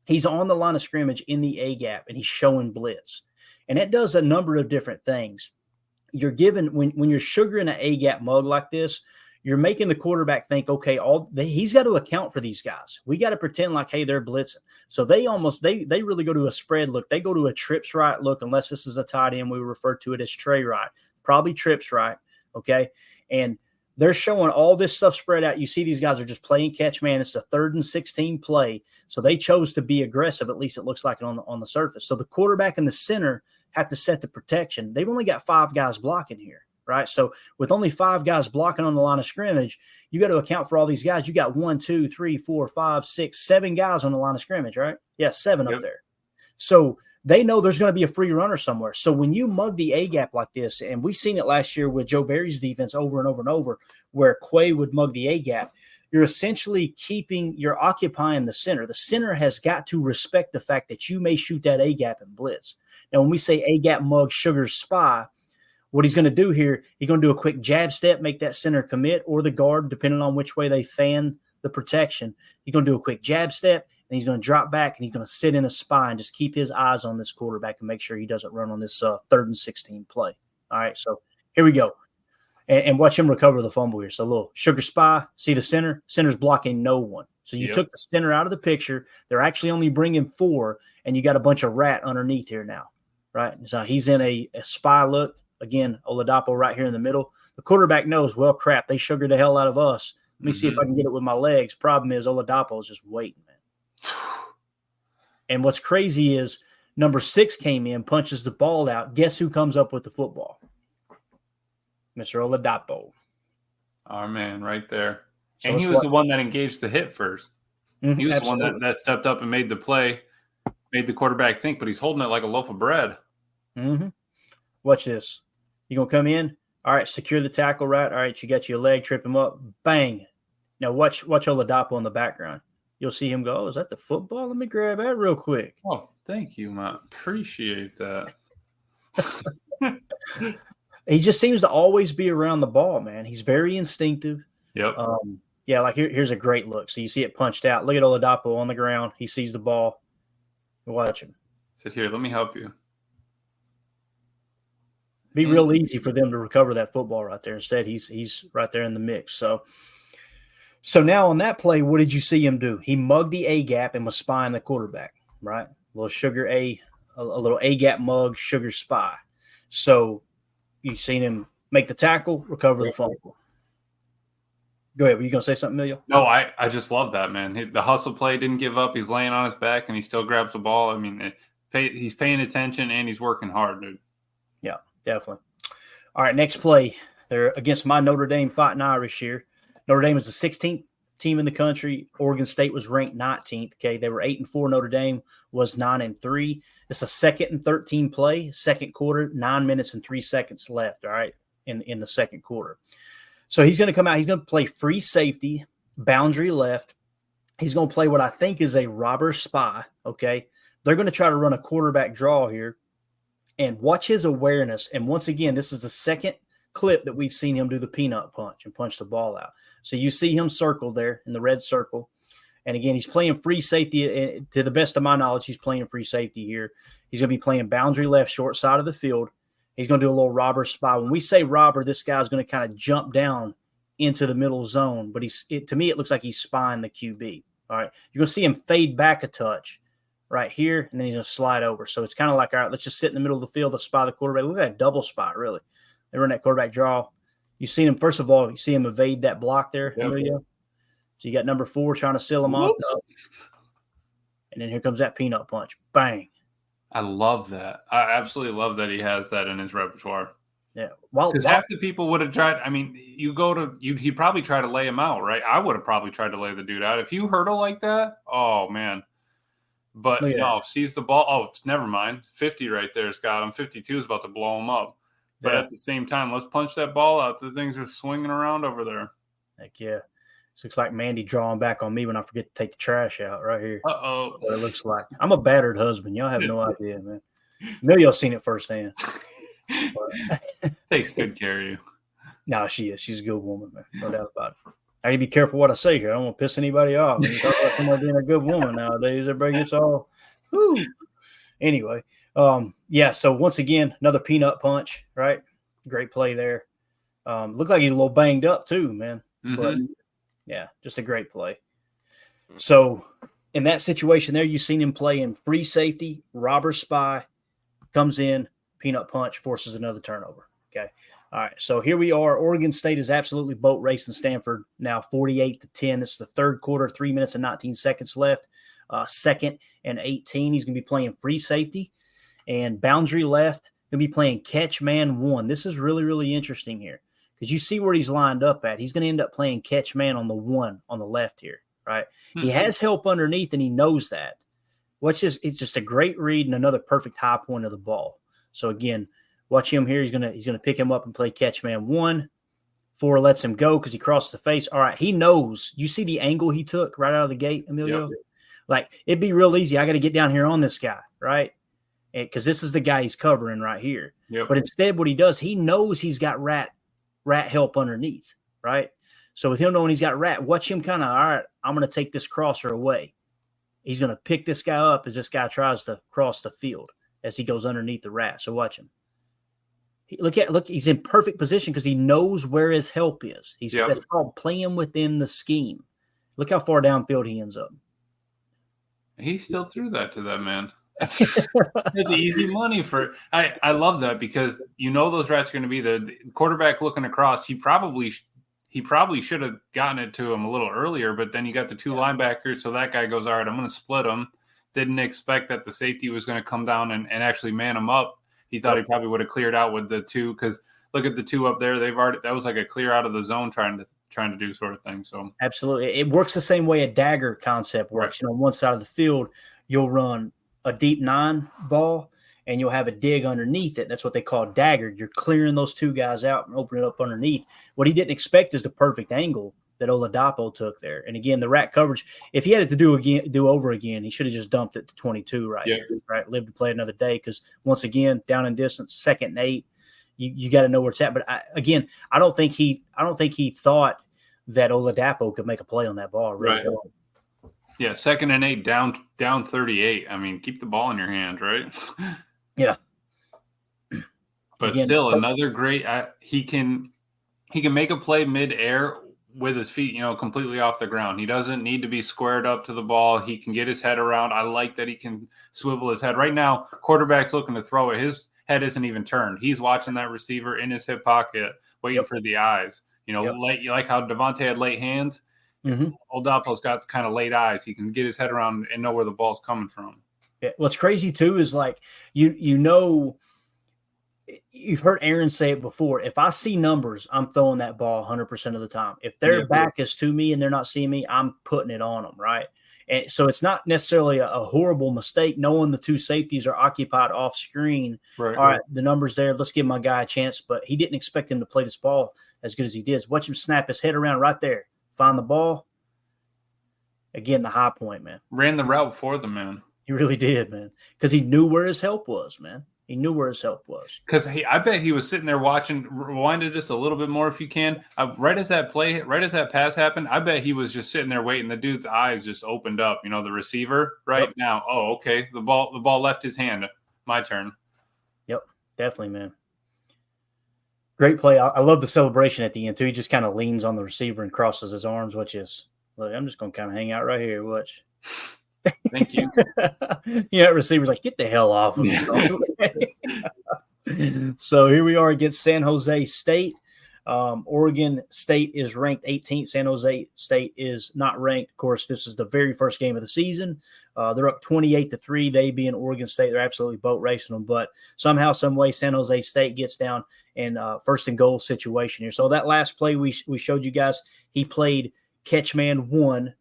he's on the line of scrimmage in the A-gap, and he's showing blitz. And it does a number of different things. You're given when you're sugaring an A-gap mug like this, you're making the quarterback think, okay, he's got to account for these guys. We got to pretend like, hey, they're blitzing. So they really go to a spread look. They go to a trips right look, unless this is a tight end. We refer to it as tray right, probably trips right. Okay. And they're showing all this stuff spread out. You see these guys are just playing catch man. It's a 3rd and 16 play. So they chose to be aggressive. At least it looks like it on the surface. So the quarterback and the center have to set the protection. They've only got 5 guys blocking here, right? So with only 5 guys blocking on the line of scrimmage, you got to account for all these guys. You got 1, 2, 3, 4, 5, 6, 7 guys on the line of scrimmage, right? Yeah, 7 up there. So they know there's going to be a free runner somewhere. So when you mug the A-gap like this, and we've seen it last year with Joe Barry's defense over and over and over, where Quay would mug the A-gap, you're occupying the center. The center has got to respect the fact that you may shoot that A-gap and blitz. Now, when we say A-gap mug, sugar spy, what he's going to do here, he's going to do a quick jab step, make that center commit, or the guard, depending on which way they fan the protection. He's going to do a quick jab step, and he's going to drop back, and he's going to sit in a spy and just keep his eyes on this quarterback and make sure he doesn't run on this 3rd and 16 play. All right, so here we go. And watch him recover the fumble here. So a little sugar spy. See the center? Center's blocking no one. So you took the center out of the picture. They're actually only bringing 4, and you got a bunch of rat underneath here now, right? So he's in a spy look. Again, Oladapo right here in the middle. The quarterback knows, well, crap, they sugared the hell out of us. Let me see if I can get it with my legs. Problem is Oladapo is just waiting, man. And what's crazy is number 6 came in, punches the ball out. Guess who comes up with the football? Mr. Oladapo. Our man right there. So and he was the one that engaged the hit first. He was the one that stepped up and made the play, made the quarterback think, but he's holding it like a loaf of bread. Watch this. You going to come in? All right, secure the tackle, right? All right, you got your leg, trip him up. Bang. Now watch Oladapo in the background. You'll see him go, oh, is that the football? Let me grab that real quick. Oh, thank you, man. Appreciate that. He just seems to always be around the ball, man. He's very instinctive. Yep. Yeah, like here's a great look. So you see it punched out. Look at Oladapo on the ground. He sees the ball. Watch him. Sit here. Let me help you. Be real easy for them to recover that football right there. Instead, he's right there in the mix. So now on that play, what did you see him do? He mugged the A-gap and was spying the quarterback, right? A little A-gap mug, sugar spy. So you've seen him make the tackle, recover the fumble. Go ahead. Were you going to say something, Emilio? No, I just love that, man. The hustle play didn't give up. He's laying on his back, and he still grabs the ball. I mean, he's paying attention, and he's working hard, dude. Yeah, definitely. All right, next play. They're against my Notre Dame Fighting Irish here. Notre Dame was the 16th team in the country. Oregon State was ranked 19th. Okay, they were 8-4. Notre Dame was 9-3. It's a 2nd and 13 play, second quarter, 9 minutes and 3 seconds left. All right, in the second quarter. So he's going to come out. He's going to play free safety, boundary left. He's going to play what I think is a robber spy. Okay, they're going to try to run a quarterback draw here, and watch his awareness. And once again, this is the second clip that we've seen him do the peanut punch and punch the ball out. So you see him circled there in the red circle. And again, he's playing free safety. To the best of my knowledge, he's playing free safety here. He's going to be playing boundary left, short side of the field. He's going to do a little robber spy. When we say robber, this guy's going to kind of jump down into the middle zone. But to me, it looks like he's spying the QB. All right. You're going to see him fade back a touch right here, and then he's going to slide over. So it's kind of like, all right, let's just sit in the middle of the field, let's spy the quarterback. Look at that double spy, really. They run that quarterback draw. You've seen him, first of all, you see him evade that block there, Emilio. So you got number 4 trying to seal him off. And then here comes that peanut punch. Bang. I love that. I absolutely love that he has that in his repertoire. Yeah. Because half the people would have tried. I mean, he'd probably try to lay him out, right? I would have probably tried to lay the dude out. If you hurdle like that, oh, man. But no, sees the ball. Oh, never mind. 50 right there's got him. 52 is about to blow him up. But at the same time, let's punch that ball out. The things are swinging around over there. Heck yeah. This looks like Mandy drawing back on me when I forget to take the trash out right here. Uh-oh. What it looks like. I'm a battered husband. Y'all have no idea, man. Emilio's seen it firsthand. Takes good care of you. No, she is. She's a good woman, man. No doubt about it. I need to be careful what I say here. I don't want to piss anybody off. When you talk about somebody being a good woman nowadays, everybody gets all, whoo. Anyway, Yeah, so once again, another peanut punch, right? Great play there. Looked like he's a little banged up too, man. But yeah, just a great play. So in that situation there, you've seen him play in free safety, robber spy, comes in, peanut punch, forces another turnover. Okay. All right. So here we are. Oregon State is absolutely boat racing Stanford now 48-10. This is the third quarter, 3 minutes and 19 seconds left. Second and 18. He's going to be playing free safety and boundary left. Going to be playing catch man 1. This is really, really interesting here because you see where he's lined up at. He's going to end up playing catch man on the 1 on the left here, right? He has help underneath and he knows that. It's just a great read and another perfect high point of the ball. So again, watch him here. He's gonna pick him up and play catch man 1. 4 lets him go because he crossed the face. All right, he knows. You see the angle he took right out of the gate, Emilio? Yep. Like, it'd be real easy. I got to get down here on this guy, right? Because this is the guy he's covering right here. Yep. But instead, what he does, he knows he's got rat help underneath, right? So with him knowing he's got rat, watch him kind of, all right, I'm going to take this crosser away. He's going to pick this guy up as this guy tries to cross the field as he goes underneath the rat. So watch him. Look, he's in perfect position because he knows where his help is. That's called playing within the scheme. Look how far downfield he ends up. He still threw that to that man. It's easy money for. I love that because you know those rats are going to be there. The quarterback looking across, he probably should have gotten it to him a little earlier, but then you got the 2 linebackers, so that guy goes, all right, I'm going to split them. Didn't expect that the safety was going to come down and actually man him up. He thought he probably would have cleared out with the 2 because look at the 2 up there. That was like a clear out of the zone trying to do sort of thing. So absolutely, it works the same way a dagger concept works. Right. On one side of the field, you'll run a deep 9 ball, and you'll have a dig underneath it. That's what they call dagger. You're clearing those 2 guys out and opening it up underneath. What he didn't expect is the perfect angle that Oladapo took there. And again, the rat coverage, if he had it to do over again, he should have just dumped it to 22 right here, right? Live to play another day because once again, down in distance, 2nd and 8, you got to know where it's at. But I don't think he thought that Oladapo could make a play on that ball. Really right. Yeah, 2nd and 8, down 38. I mean, keep the ball in your hand, right? Yeah. But again, still, another great. He can make a play mid-air with his feet, completely off the ground. He doesn't need to be squared up to the ball. He can get his head around. I like that he can swivel his head. Right now, quarterback's looking to throw it. His head isn't even turned. He's watching that receiver in his hip pocket, waiting for the eyes. Like how Devontae had late hands. Oladapo's got kind of late eyes. He can get his head around and know where the ball's coming from. Yeah. What's crazy too is like you've heard Aaron say it before. If I see numbers, I'm throwing that ball 100% of the time. If their back is to me and they're not seeing me, I'm putting it on them, right? And so it's not necessarily a horrible mistake knowing the 2 safeties are occupied off screen. Right, all right, the numbers there. Let's give my guy a chance. But he didn't expect him to play this ball as good as he did. Watch him snap his head around right there. Find the ball. Again, the high point, man. Ran the route for the man. He really did, man. Because he knew where his help was, man. He knew where his help was. Because I bet he was sitting there watching, rewind it just a little bit more if you can. Right as that pass happened, I bet he was just sitting there waiting. The dude's eyes just opened up, the receiver now. Oh, okay. The ball left his hand. My turn. Yep, definitely, man. Great play. I love the celebration at the end, too. He just kind of leans on the receiver and crosses his arms, which is, look, I'm just going to kind of hang out right here. Watch. Thank you. Receiver's like, get the hell off of me. So here we are against San Jose State. Oregon State is ranked 18th. San Jose State is not ranked. Of course, this is the very first game of the season. They're up 28-3. They being Oregon State, they're absolutely boat racing them. But somehow, some way, San Jose State gets down in first and goal situation here. So that last play we showed you guys, he played catch man 1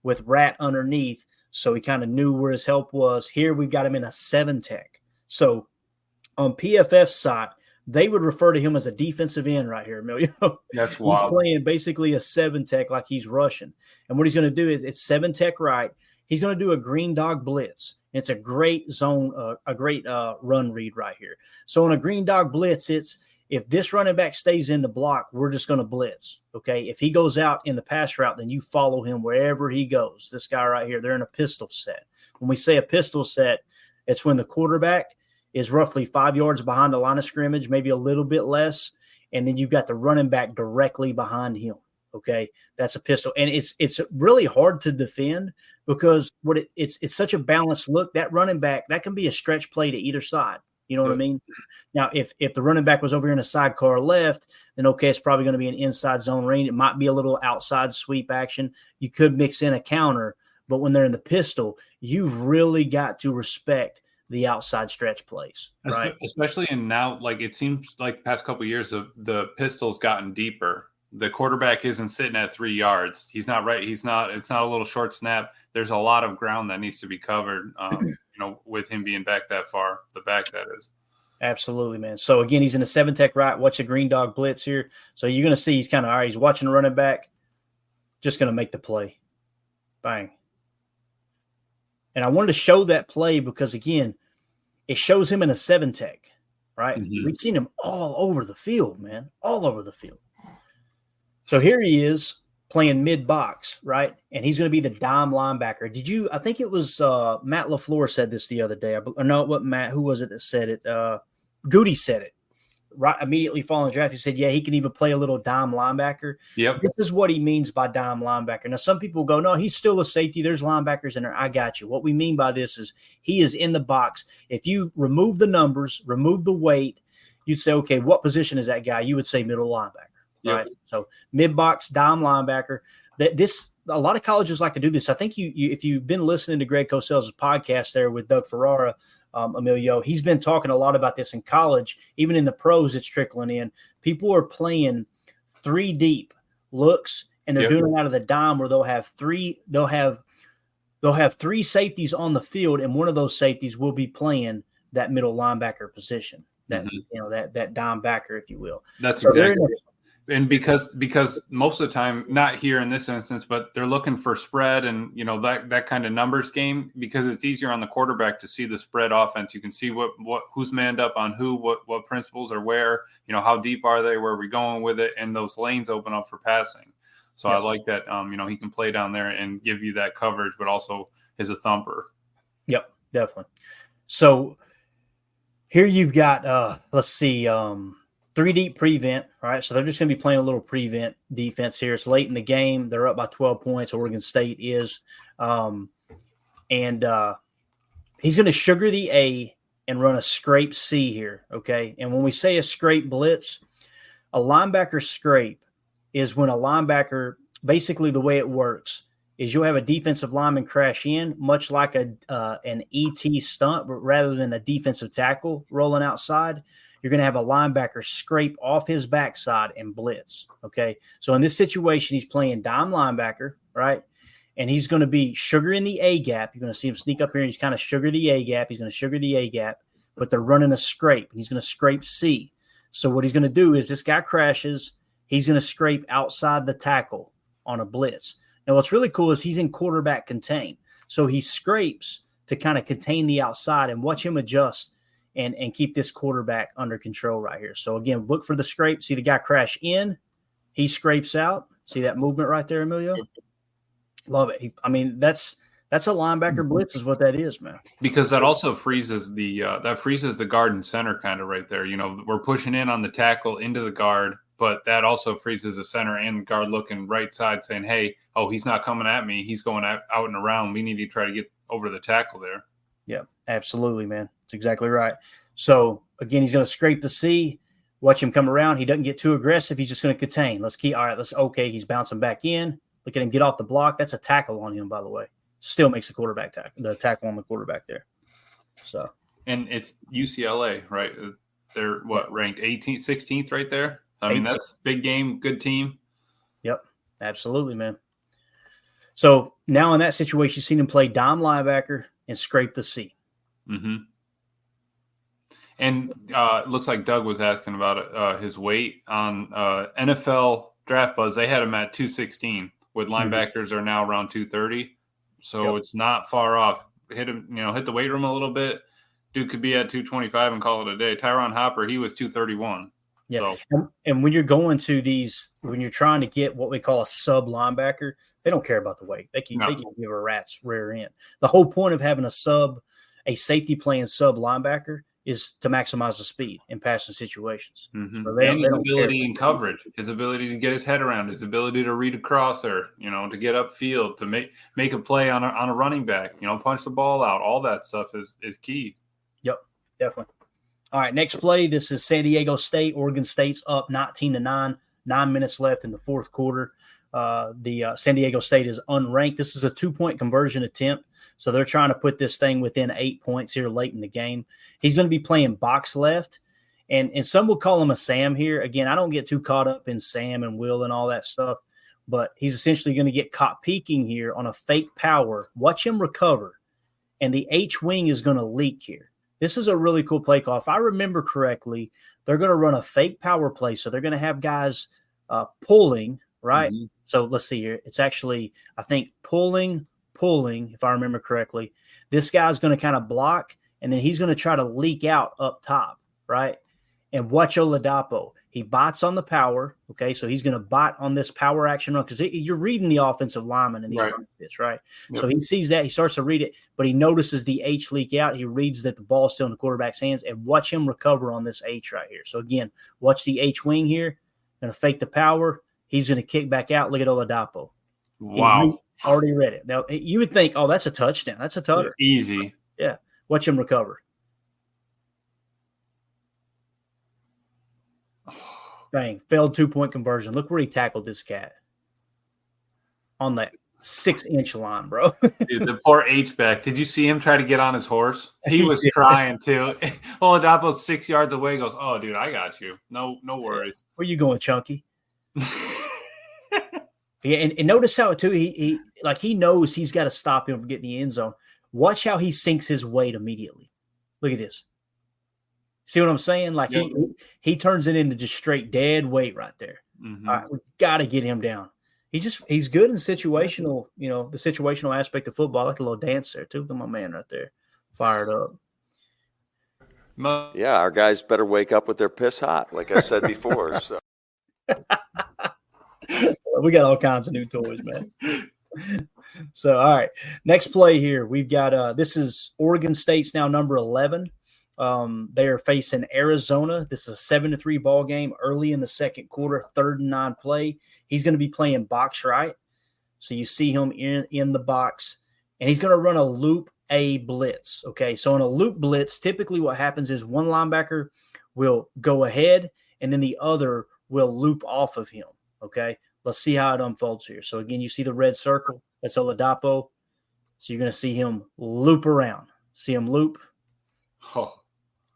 with rat underneath. So he kind of knew where his help was. Here we've got him in a 7-tech. So on PFF's side, they would refer to him as a defensive end right here, Emilio. That's wild. He's playing basically a 7-tech like he's rushing. And what he's going to do is it's 7-tech right. He's going to do a green dog blitz. It's a great zone, a great run read right here. So on a green dog blitz, it's if this running back stays in the block, we're just going to blitz, okay? If he goes out in the pass route, then you follow him wherever he goes. This guy right here, they're in a pistol set. When we say a pistol set, it's when the quarterback is roughly 5 yards behind the line of scrimmage, maybe a little bit less. And then you've got the running back directly behind him. Okay, that's a pistol, and it's really hard to defend because it's such a balanced look. That running back, that can be a stretch play to either side. You know what I mean? Now, if the running back was over here in a sidecar left, then okay, it's probably going to be an inside zone read. It might be a little outside sweep action. You could mix in a counter, but when they're in the pistol, you've really got to respect the outside stretch plays, right? Especially in now, like it seems like the past couple of years, the pistol's gotten deeper. The quarterback isn't sitting at 3 yards. He's not right. It's not a little short snap. There's a lot of ground that needs to be covered, with him being back that far, the back that is. Absolutely, man. So again, he's in a 7-tech right. Watch the green dog blitz here. So you're going to see he's kind of, all right, he's watching the running back, just going to make the play. Bang. And I wanted to show that play because, again, it shows him in a 7-tech, right? Mm-hmm. We've seen him all over the field, man, all over the field. So here he is playing mid-box, right? And he's going to be the dime linebacker. I think it was Matt LaFleur said this the other day. Who was it that said it? Goody said it. Right, immediately following the draft, he said, yeah, he can even play a little dime linebacker. Yep. This is what he means by dime linebacker. Now, some people go, no, he's still a safety. There's linebackers in there. I got you. What we mean by this is he is in the box. If you remove the numbers, remove the weight, you'd say, okay, what position is that guy? You would say middle linebacker. Yep. Right. So mid-box, dime linebacker. A lot of colleges like to do this. I think you if you've been listening to Greg Cosell's podcast there with Doug Ferrara, Emilio, he's been talking a lot about this in college. Even in the pros, it's trickling in. People are playing 3 deep looks, and they're doing it out of the dime where they'll have three safeties on the field, and one of those safeties will be playing that middle linebacker position. That that dime backer, if you will. That's exactly. And because most of the time, not here in this instance, but they're looking for spread and, that kind of numbers game because it's easier on the quarterback to see the spread offense. You can see what who's manned up on who, what principles are where, how deep are they, where are we going with it, and those lanes open up for passing. So yes. I like that, he can play down there and give you that coverage, but also is a thumper. Yep, definitely. So here you've got, let's see, 3 deep prevent, right? So they're just going to be playing a little prevent defense here. It's late in the game. They're up by 12 points. Oregon State is. And he's going to sugar the A and run a scrape C here, okay? And when we say a scrape blitz, a linebacker scrape is when a linebacker, basically the way it works is you'll have a defensive lineman crash in, much like an ET stunt, but rather than a defensive tackle rolling outside, you're going to have a linebacker scrape off his backside and blitz, okay? So in this situation, he's playing dime linebacker, right? And he's going to be sugaring the A gap. You're going to see him sneak up here, and he's kind of sugar the A gap. He's going to sugar the A gap, but they're running a scrape. He's going to scrape C. So what he's going to do is this guy crashes. He's going to scrape outside the tackle on a blitz. Now, what's really cool is he's in quarterback contain. So he scrapes to kind of contain the outside and watch him adjust and keep this quarterback under control right here. So, again, look for the scrape. See the guy crash in. He scrapes out. See that movement right there, Emilio? Love it. That's a linebacker blitz is what that is, man. Because that also freezes the guard and center kind of right there. We're pushing in on the tackle into the guard, but that also freezes the center and the guard looking right side saying, hey, he's not coming at me. He's going out and around. We need to try to get over the tackle there. Yeah, absolutely, man. That's exactly right. So, again, he's going to scrape the C, watch him come around. He doesn't get too aggressive. He's just going to contain. He's bouncing back in. Look at him get off the block. That's a tackle on him, by the way. Still makes the tackle on the quarterback there. So, and it's UCLA, right? They're ranked 18th, 16th right there? I mean, that's big game, good team. Yep, absolutely, man. So, now in that situation, you've seen him play dime linebacker and scrape the C. Mm-hmm. And it looks like Doug was asking about his weight on NFL Draft Buzz. They had him at 216, with linebackers are now around 230. So It's not far off. Hit him, hit the weight room a little bit. Dude could be at 225 and call it a day. Tyron Hopper, he was 231. Yeah. So. And when you're going to when you're trying to get what we call a sub linebacker, they don't care about the weight. They can give a rat's rear end. The whole point of having a safety playing sub linebacker is to maximize the speed in passing situations. Mm-hmm. So and his ability in coverage, his ability to get his head around, his ability to read a crosser, to get upfield, to make a play on a running back, punch the ball out. All that stuff is key. Yep, definitely. All right, next play. This is San Diego State. Oregon State's up 19-9. 9 minutes left in the fourth quarter. The San Diego State is unranked. This is a 2-point conversion attempt. So they're trying to put this thing within 8 points here late in the game. He's going to be playing box left. And some will call him a Sam here. Again, I don't get too caught up in Sam and Will and all that stuff. But he's essentially going to get caught peeking here on a fake power. Watch him recover. And the H-wing is going to leak here. This is a really cool play call. If I remember correctly, they're going to run a fake power play. So they're going to have guys pulling, right? Mm-hmm. So let's see here. It's actually, I think, pulling, if I remember correctly. This guy's going to kind of block, and then he's going to try to leak out up top, right? And watch Oladapo. He bites on the power, okay? So he's going to bite on this power action run because you're reading the offensive lineman in these bits, right? Yep. So he sees that. He starts to read it, but he notices the H leak out. He reads that the ball's still in the quarterback's hands, and watch him recover on this H right here. So, again, watch the H wing here. Going to fake the power. He's going to kick back out. Look at Oladapo. Wow. He already read it. Now, you would think, oh, that's a touchdown. That's a tutter. Easy. Yeah. Watch him recover. Bang. Failed 2-point conversion. Look where he tackled this cat. On that 6-inch line, bro. Dude, the poor H-back. Did you see him try to get on his horse? He was crying, too. Oladapo's 6 yards away goes, oh, dude, I got you. No worries. Where you going, Chunky? Yeah, and notice how, too, he knows he's got to stop him from getting the end zone. Watch how he sinks his weight immediately. Look at this. See what I'm saying? Like he turns it into just straight dead weight right there. Mm-hmm. All right, we got to get him down. He's good in situational, the situational aspect of football. I like a little dance there too. Look at my man right there, fired up. Yeah, our guys better wake up with their piss hot, like I said before. So we got all kinds of new toys, man. So all right, next play here. We've got this is Oregon State's now number 11. They are facing Arizona. This is a 7-3 ball game early in the second quarter, 3rd and 9 play. He's going to be playing box right. So you see him in the box, and he's going to run a loop A blitz. Okay, so in a loop blitz, typically what happens is one linebacker will go ahead, and then the other will loop off of him. Okay, let's see how it unfolds here. So again, you see the red circle. That's Oladapo. So you're going to see him loop around. See him loop. Oh.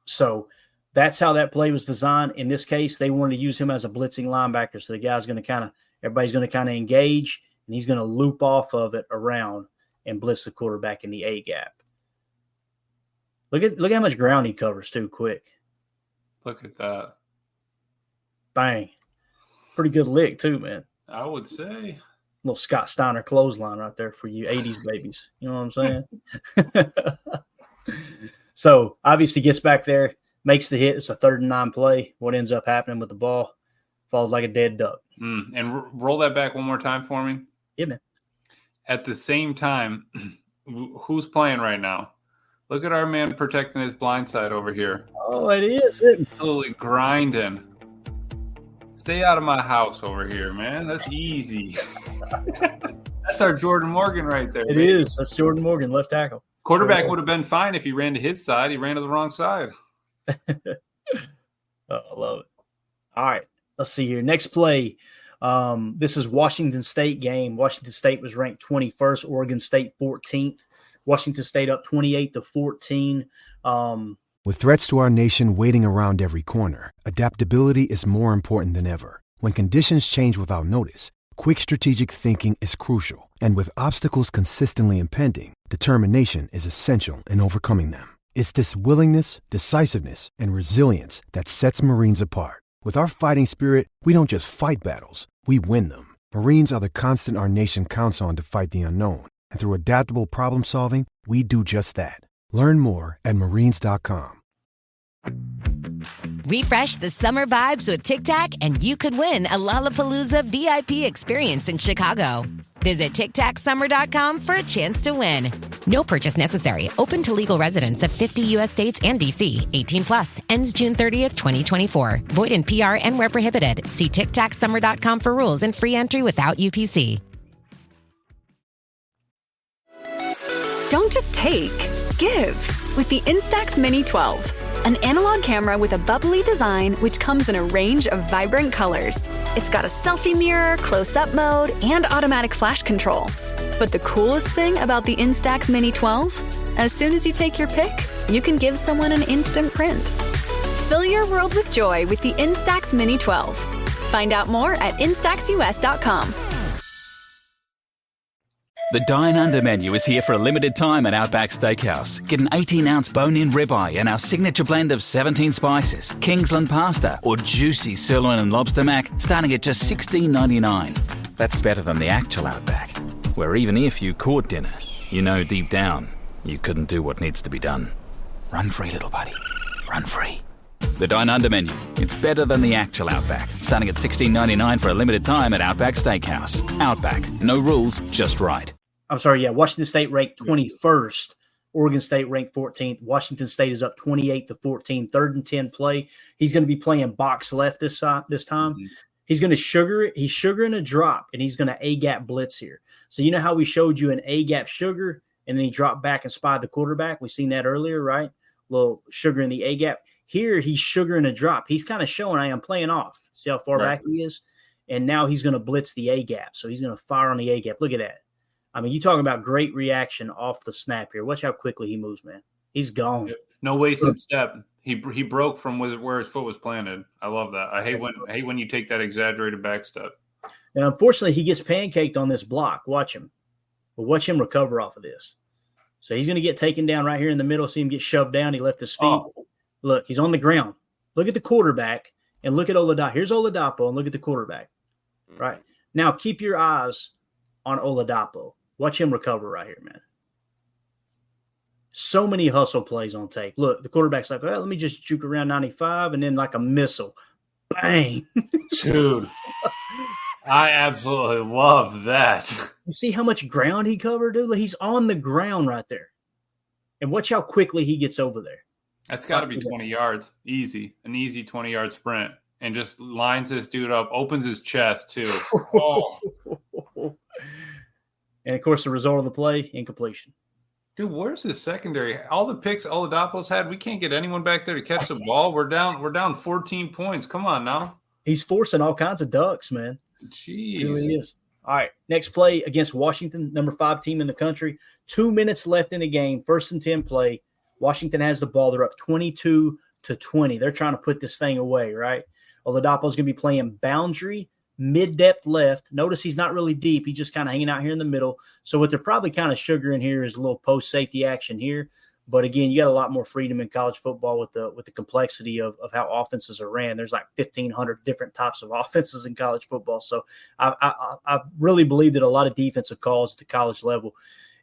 So that's how that play was designed. In this case, they wanted to use him as a blitzing linebacker. So the guy's going to everybody's going to kind of engage, and he's going to loop off of it around and blitz the quarterback in the A gap. Look how much ground he covers too quick. Look at that. Bang. Pretty good lick too, man. I would say. Little Scott Steiner clothesline right there for you 80s babies. You know what I'm saying? So obviously gets back there, makes the hit. It's a 3rd and 9 play. What ends up happening with the ball? Falls like a dead duck. And roll that back one more time for me. Yeah, man. At the same time, who's playing right now? Look at our man protecting his blind side over here. Oh, it is. Absolutely grinding. Stay out of my house over here, man. That's easy. That's our Jordan Morgan right there. It is. That's Jordan Morgan, left tackle. Quarterback would have been fine if he ran to his side. He ran to the wrong side. Oh, I love it. All right, let's see here. Next play. This is Washington State game. Washington State was ranked 21st. Oregon State 14th. Washington State up 28-14. With threats to our nation waiting around every corner, adaptability is more important than ever. When conditions change without notice, quick strategic thinking is crucial. And with obstacles consistently impending, determination is essential in overcoming them. It's this willingness, decisiveness, and resilience that sets Marines apart. With our fighting spirit, we don't just fight battles, we win them. Marines are the constant our nation counts on to fight the unknown. And through adaptable problem solving, we do just that. Learn more at marines.com. Refresh the summer vibes with Tic Tac, and you could win a Lollapalooza VIP experience in Chicago. Visit TicTacSummer.com for a chance to win. No purchase necessary. Open to legal residents of 50 U.S. states and D.C. 18 plus. Ends June 30th, 2024. Void in PR and where prohibited. See TicTacSummer.com for rules and free entry without UPC. Don't just take, give with the Instax Mini 12. An analog camera with a bubbly design which comes in a range of vibrant colors. It's got a selfie mirror, close-up mode, and automatic flash control. But the coolest thing about the Instax Mini 12? As soon as you take your pic, you can give someone an instant print. Fill your world with joy with the Instax Mini 12. Find out more at instaxus.com. The Dine Under menu is here for a limited time at Outback Steakhouse. Get an 18-ounce bone-in ribeye and our signature blend of 17 spices, Kingsland pasta, or juicy sirloin and lobster mac, starting at just $16.99. That's better than the actual Outback, where even if you caught dinner, you know deep down you couldn't do what needs to be done. Run free, little buddy. Run free. The Dine Under menu. It's better than the actual Outback. Starting at $16.99 for a limited time at Outback Steakhouse. Outback. No rules, just right. I'm sorry, yeah. Washington State ranked 21st. Oregon State ranked 14th. Washington State is up 28-14. 3rd and 10 play. He's going to be playing box left this time. Mm-hmm. He's going to sugar it. He's sugaring a drop, and he's going to A-gap blitz here. So you know how we showed you an A-gap sugar, and then he dropped back and spied the quarterback? We've seen that earlier, right? A little sugar in the A-gap. Here, he's sugaring a drop. He's kind of showing I am playing off. See how far back he is? And now he's going to blitz the A-gap. So he's going to fire on the A-gap. Look at that. I mean, you talking about great reaction off the snap here. Watch how quickly he moves, man. He's gone. No wasted step. He broke from where his foot was planted. I love that. I hate when you take that exaggerated back step. And unfortunately, he gets pancaked on this block. Watch him. But watch him recover off of this. So he's going to get taken down right here in the middle. See him get shoved down. He left his feet. Oh. Look, he's on the ground. Look at the quarterback and look at Oladapo. Here's Oladapo and look at the quarterback. Right. Now keep your eyes on Oladapo. Watch him recover right here, man. So many hustle plays on tape. Look, the quarterback's like, well, let me just juke around 95 and then like a missile. Bang. Dude, I absolutely love that. You see how much ground he covered, dude? He's on the ground right there. And watch how quickly he gets over there. That's got to be 20 yards. Easy. An easy 20-yard sprint. And just lines this dude up, opens his chest, too. Oh. And, of course, the result of the play, incompletion. Dude, where's his secondary? All the picks Oladapo's had, we can't get anyone back there to catch the ball. We're down 14 points. Come on now. He's forcing all kinds of ducks, man. Jeez. He really is. All right, next play against Washington, number 5 team in the country. 2 minutes left in the game, 1st and 10 play. Washington has the ball. They're up 22-20. They're trying to put this thing away, right? Oladapo's going to be playing boundary, mid-depth left. Notice he's not really deep. He's just kind of hanging out here in the middle. So what they're probably kind of sugaring here is a little post-safety action here. But, again, you got a lot more freedom in college football with the complexity of how offenses are ran. There's like 1,500 different types of offenses in college football. So I really believe that a lot of defensive calls at the college level,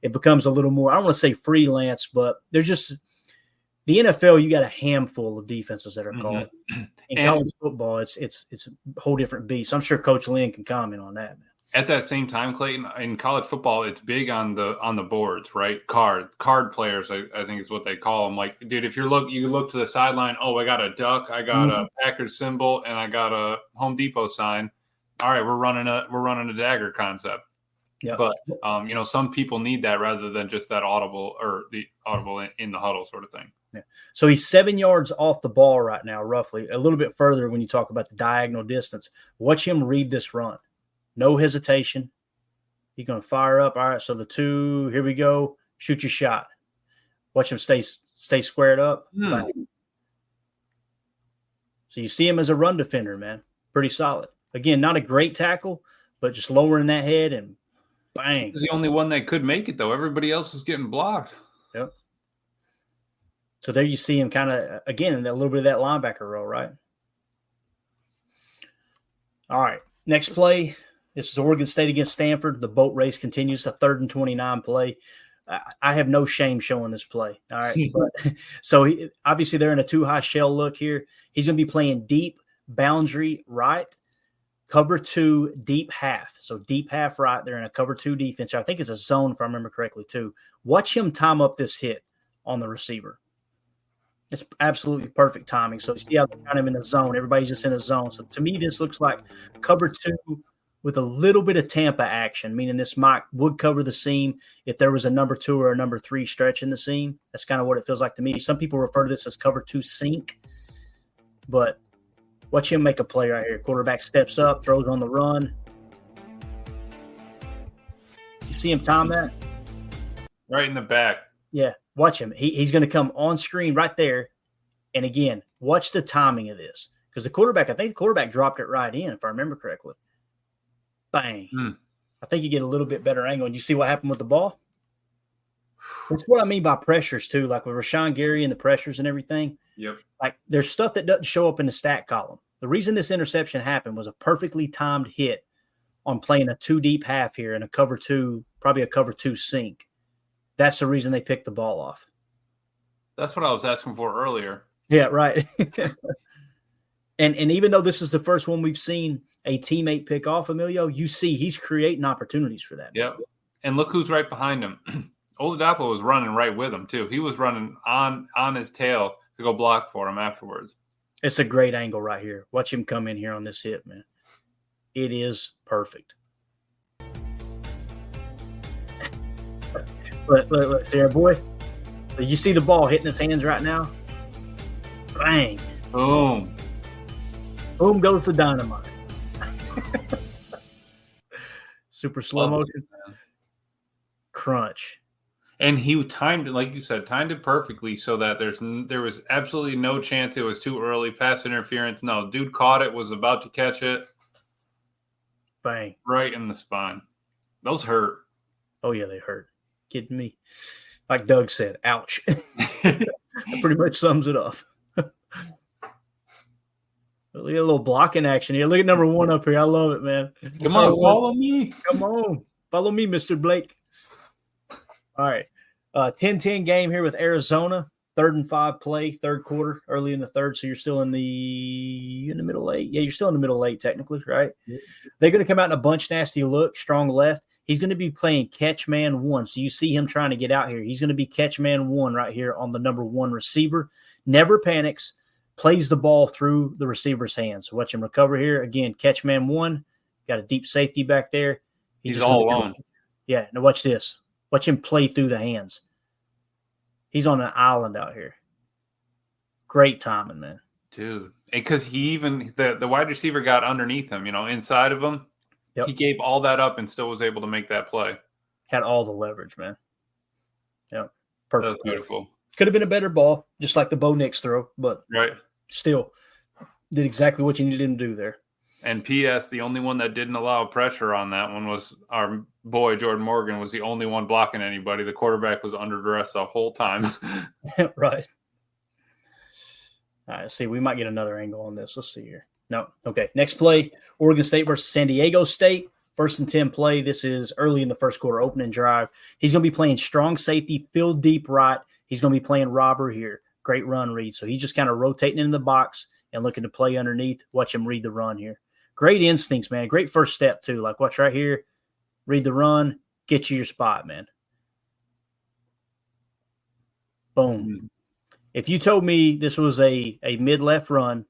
it becomes a little more, I don't want to say freelance, but they're just – the NFL, you got a handful of defenses that are called. Mm-hmm. In college football, it's a whole different beast. I'm sure Coach Lynn can comment on that, man. At that same time, Clayton, in college football, it's big on the boards, right? Card players, I think is what they call them. Like, dude, if you look to the sideline, oh, I got a duck, I got a Packers symbol, and I got a Home Depot sign. All right, we're running a dagger concept. Yep. But some people need that rather than just that audible or the audible in the huddle sort of thing. Yeah. So he's 7 yards off the ball right now, roughly. A little bit further when you talk about the diagonal distance. Watch him read this run. No hesitation. He's going to fire up. All right, so the 2, here we go. Shoot your shot. Watch him stay squared up. So you see him as a run defender, man. Pretty solid. Again, not a great tackle, but just lowering that head and bang. He's the only one that could make it, though. Everybody else is getting blocked. Yep. So there you see him kind of, again, in a little bit of that linebacker role, right? All right, next play. This is Oregon State against Stanford. The boat race continues, a 3rd and 29 play. I have no shame showing this play. All right. So obviously they're in a too high shell look here. He's going to be playing deep boundary right. cover 2 deep half. So deep half right. They're in a cover 2 defense. I think it's a zone if I remember correctly too. Watch him time up this hit on the receiver. It's absolutely perfect timing. So you see how they're kind of in a zone. Everybody's just in a zone. So to me, this looks like cover 2 with a little bit of Tampa action, meaning this would cover the seam if there was a number 2 or a number 3 stretch in the seam. That's kind of what it feels like to me. Some people refer to this as cover 2 sink, but watch him make a play right here. Quarterback steps up, throws on the run. You see him time that? Right in the back. Yeah, watch him. He's going to come on screen right there. And again, watch the timing of this. Because I think the quarterback dropped it right in, if I remember correctly. Bang. I think you get a little bit better angle. And you see what happened with the ball? That's what I mean by pressures, too. Like with Rashawn Gary and the pressures and everything. Yep. Like there's stuff that doesn't show up in the stat column. The reason this interception happened was a perfectly timed hit on playing a 2 deep half here and a cover 2, probably a cover 2 sink. That's the reason they picked the ball off. That's what I was asking for earlier. Yeah, right. and even though this is the first one we've seen a teammate pick off, Emilio, you see he's creating opportunities for that. Yep. And look who's right behind him. Oladapo was running right with him, too. He was running on his tail to go block for him afterwards. It's a great angle right here. Watch him come in here on this hit, man. It is perfect. Look, there, boy. You see the ball hitting his hands right now? Bang. Boom. Boom goes the dynamite. Super slow motion. Crunch. And he timed it, like you said, timed it perfectly so that there was absolutely no chance it was too early. Pass interference. No, dude caught it, was about to catch it. Bang. Right in the spine. Those hurt. Oh, yeah, they hurt. Kidding me. Like Doug said, ouch. That pretty much sums it up. Look at a little blocking action here. Look at number 1 up here. I love it, man. Come on, follow me. Come on. Follow me, Mr. Blake. All right. 10-10 game here with Arizona. 3rd and 5 play, third quarter, early in the third. So you're still in the middle 8. Yeah, you're still in the middle 8 technically, right? Yeah. They're going to come out in a bunch nasty look, strong left. He's going to be playing catch man 1. So you see him trying to get out here. He's going to be catch man 1 right here on the number 1 receiver. Never panics, plays the ball through the receiver's hands. So watch him recover here. Again, catch man 1. Got a deep safety back there. He's all alone. Yeah, now watch this. Watch him play through the hands. He's on an island out here. Great timing, man. Dude. Because he even, the wide receiver got underneath him, inside of him. Yep. He gave all that up and still was able to make that play. Had all the leverage, man. Yep. Perfect. That was beautiful. Could have been a better ball, just like the Bo Nix throw, but still did exactly what you needed him to do there. And P.S., the only one that didn't allow pressure on that one was our boy, Jordan Morgan, was the only one blocking anybody. The quarterback was under duress the whole time. Right. All right, let's see. We might get another angle on this. Let's see here. No. Okay. Next play, Oregon State versus San Diego State. 1st and 10 play. This is early in the first quarter, opening drive. He's going to be playing strong safety, field deep right. He's going to be playing robber here. Great run read. So he's just kind of rotating in the box and looking to play underneath. Watch him read the run here. Great instincts, man. Great first step, too. Like, watch right here. Read the run. Get you your spot, man. Boom. Mm-hmm. If you told me this was a mid-left run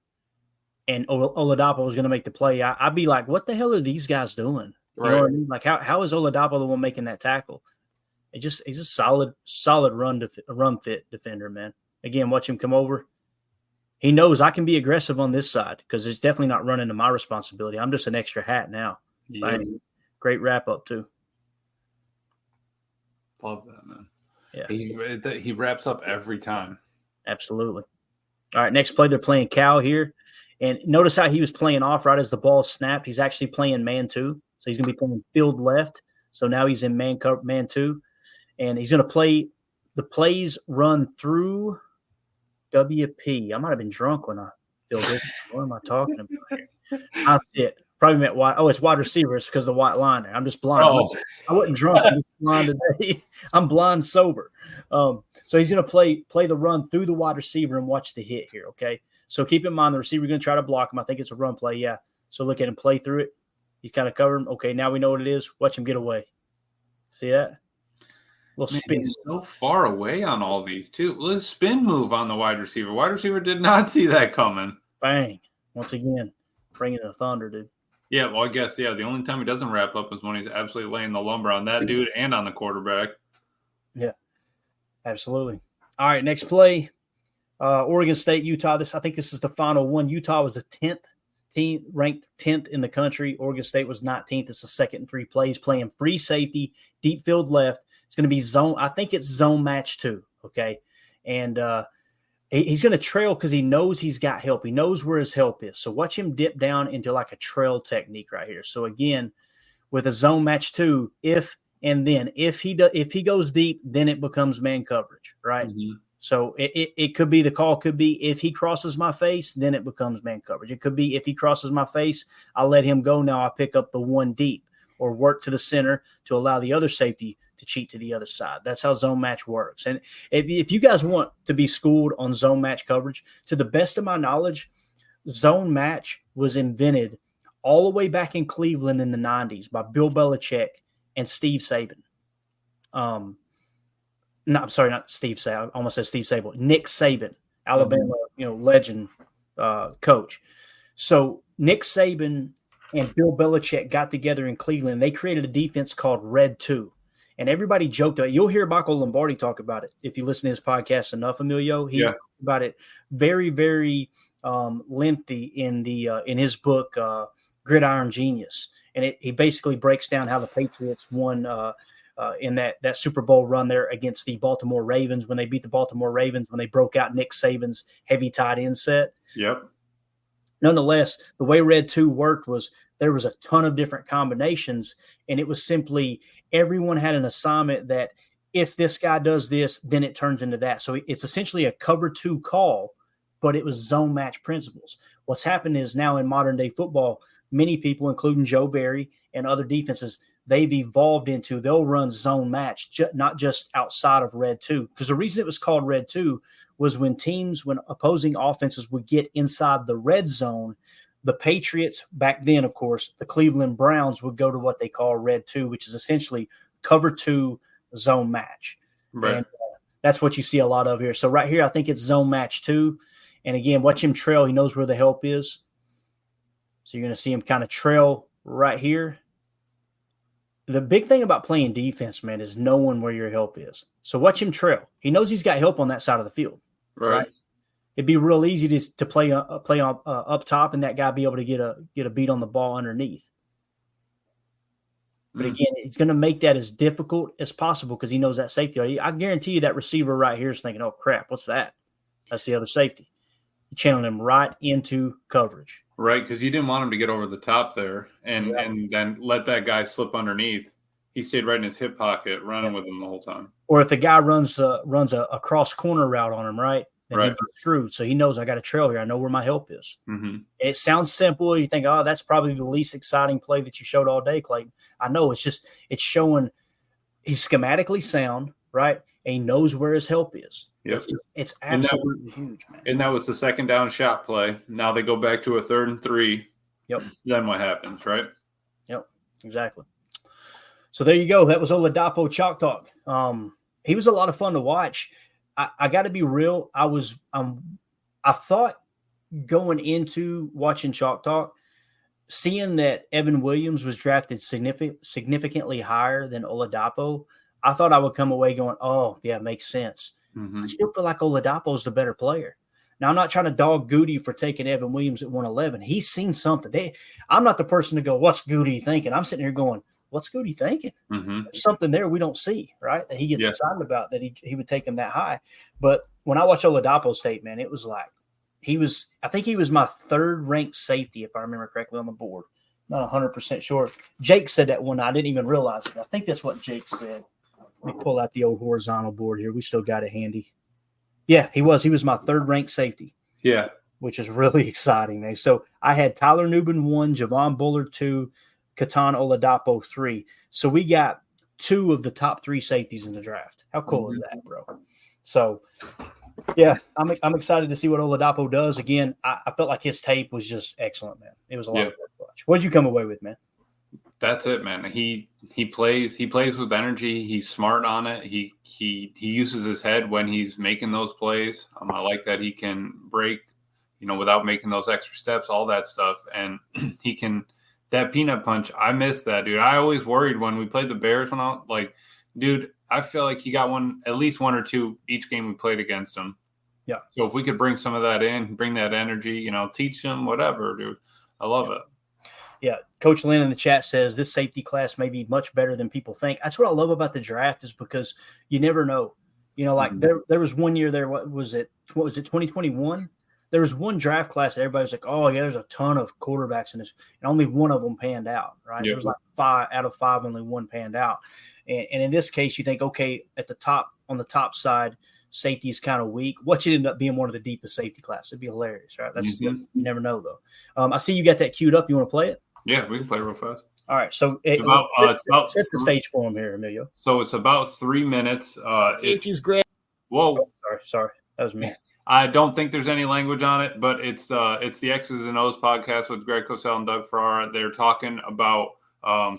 and Oladapo was going to make the play, I'd be like, what the hell are these guys doing? You know what I mean? Like, how is Oladapo the one making that tackle? He's a solid run fit defender, man. Again, watch him come over. He knows I can be aggressive on this side because it's definitely not running to my responsibility. I'm just an extra hat now. Yeah. Great wrap up, too. Love that, man. Yeah. He wraps up every time. Absolutely. All right, next play, they're playing Cal here. And notice how he was playing off right as the ball snapped. He's actually playing man 2. So he's going to be playing field left. So now he's in man 2. And he's going to play the plays run through WP. I might have been drunk when I filled this. What am I talking about here? That's it. Probably meant wide. Oh, it's wide receiver. It's because of the white liner. I'm just blind. Oh. I wasn't drunk. I'm just blind today. I'm blind sober. So he's going to play the run through the wide receiver and watch the hit here, okay? So keep in mind the receiver going to try to block him. I think it's a run play, yeah. So look at him play through it. He's kind of covering. Okay, now we know what it is. Watch him get away. See that? Little spin. He's so far away on all these, too. Little spin move on the wide receiver. Wide receiver did not see that coming. Bang. Once again, bringing the thunder, dude. Yeah, well, I guess, the only time he doesn't wrap up is when he's absolutely laying the lumber on that dude and on the quarterback. Yeah, absolutely. All right, next play. Oregon State, Utah. I think this is the final one. Utah was the 10th team, ranked 10th in the country. Oregon State was 19th. It's the second and 3 plays, playing free safety, deep field left. It's going to be zone. I think it's zone match 2, okay? And he's going to trail because he knows he's got help. He knows where his help is. So watch him dip down into like a trail technique right here. So again, with a zone match 2, if he goes deep, then it becomes man coverage, right? Mm-hmm. So it could be, the call could be, if he crosses my face, then it becomes man coverage. It could be, if he crosses my face, I'll let him go. Now I pick up the one deep, or work to the center to allow the other safety to cheat to the other side. That's how zone match works. And if you guys want to be schooled on zone match coverage, to the best of my knowledge, zone match was invented all the way back in Cleveland in the 90s by Bill Belichick and Steve Saban. No, I'm sorry, not Steve Saban. I almost said Steve Saban. Nick Saban, Alabama, legend coach. So Nick Saban and Bill Belichick got together in Cleveland. They created a defense called Red 2. And everybody joked about it. You'll hear Michael Lombardi talk about it if you listen to his podcast enough, Emilio. He talked about it very, very lengthy in his book, Gridiron Genius. And he basically breaks down how the Patriots won in that Super Bowl run there against the Baltimore Ravens, when they beat the Baltimore Ravens, when they broke out Nick Saban's heavy tight end set. Yep. Nonetheless, the way Red 2 worked was there was a ton of different combinations, and it was simply everyone had an assignment that if this guy does this, then it turns into that. So it's essentially a cover 2 call, but it was zone match principles. What's happened is now in modern day football, many people, including Joe Barry and other defenses, they've evolved into, they'll run zone match, not just outside of Red 2. Because the reason it was called Red 2 was when opposing offenses would get inside the red zone, the Patriots back then, of course, the Cleveland Browns would go to what they call Red 2, which is essentially cover 2 zone match. Right. And that's what you see a lot of here. So right here, I think it's zone match 2. And again, watch him trail. He knows where the help is. So you're going to see him kind of trail right here. The big thing about playing defense, man, is knowing where your help is. So watch him trail. He knows he's got help on that side of the field. Right. It'd be real easy to play up top, and that guy be able to get a beat on the ball underneath. But again, it's going to make that as difficult as possible because he knows that safety. I guarantee you that receiver right here is thinking, "Oh crap, what's that?" That's the other safety. You channel him right into coverage. Right, because you didn't want him to get over the top there and then let that guy slip underneath. He stayed right in his hip pocket, running with him the whole time. Or if the guy runs a cross corner route on him, right? And he'd be screwed. So he knows I got a trail here. I know where my help is. Mm-hmm. It sounds simple. You think, oh, that's probably the least exciting play that you showed all day, Clayton. I know. It's showing he's schematically sound, right? And he knows where his help is. Yep. It's absolutely huge, man. And that was the second down shot play. Now they go back to a 3rd and 3. Yep. Then what happens, right? Yep, exactly. So there you go. That was Oladapo Chalk Talk. He was a lot of fun to watch. I got to be real. I thought going into watching Chalk Talk, seeing that Evan Williams was drafted significantly higher than Oladapo, I thought I would come away going, oh, yeah, it makes sense. Mm-hmm. I still feel like Oladapo is the better player. Now, I'm not trying to dog Goody for taking Evan Williams at 111. He's seen something. I'm not the person to go, what's Goody thinking? I'm sitting here going, what's Goody thinking? Mm-hmm. There's something there we don't see, right? That he gets excited about, that he would take him that high. But when I watched Oladapo's tape, man, it was like I think he was my 3rd ranked safety, if I remember correctly, on the board. Not 100% sure. Jake said that one. I didn't even realize it. I think that's what Jake said. Let me pull out the old horizontal board here. We still got it handy. Yeah, he was. He was my 3rd ranked safety. Yeah. Which is really exciting, man. So I had Tyler Nubin 1, Javon Bullard 2, Kitan Oladapo 3. So we got 2 of the top 3 safeties in the draft. How cool is that, bro? So, yeah, I'm excited to see what Oladapo does. Again, I felt like his tape was just excellent, man. It was a lot of fun to watch. much. What did you come away with, man? That's it, man. He plays with energy. He's smart on it. He uses his head when he's making those plays. I like that he can break, without making those extra steps, all that stuff. And he can that peanut punch. I miss that, dude. I always worried when we played the Bears dude, I feel like he got at least one or two each game we played against him. Yeah. So if we could bring some of that in, bring that energy, teach him whatever, dude. I love it. Yeah, Coach Lynn in the chat says this safety class may be much better than people think. That's what I love about the draft is because you never know. There was one year there. What was it? 2021? There was one draft class that everybody was like, "Oh yeah, there's a ton of quarterbacks in this," and only one of them panned out. Right? Yep. There was like 5 out of 5, only one panned out. And in this case, you think, okay, on the top side, safety is kind of weak. What should end up being one of the deepest safety classes? It'd be hilarious, right? You never know though. I see you got that queued up. You want to play it? Yeah, we can play real fast. All right, so set the stage for him here, Emilio. So it's about 3 minutes. Safety's great. Whoa, sorry, that was me. I don't think there's any language on it, but it's the X's and O's podcast with Greg Cosell and Doug Ferrara. They're talking about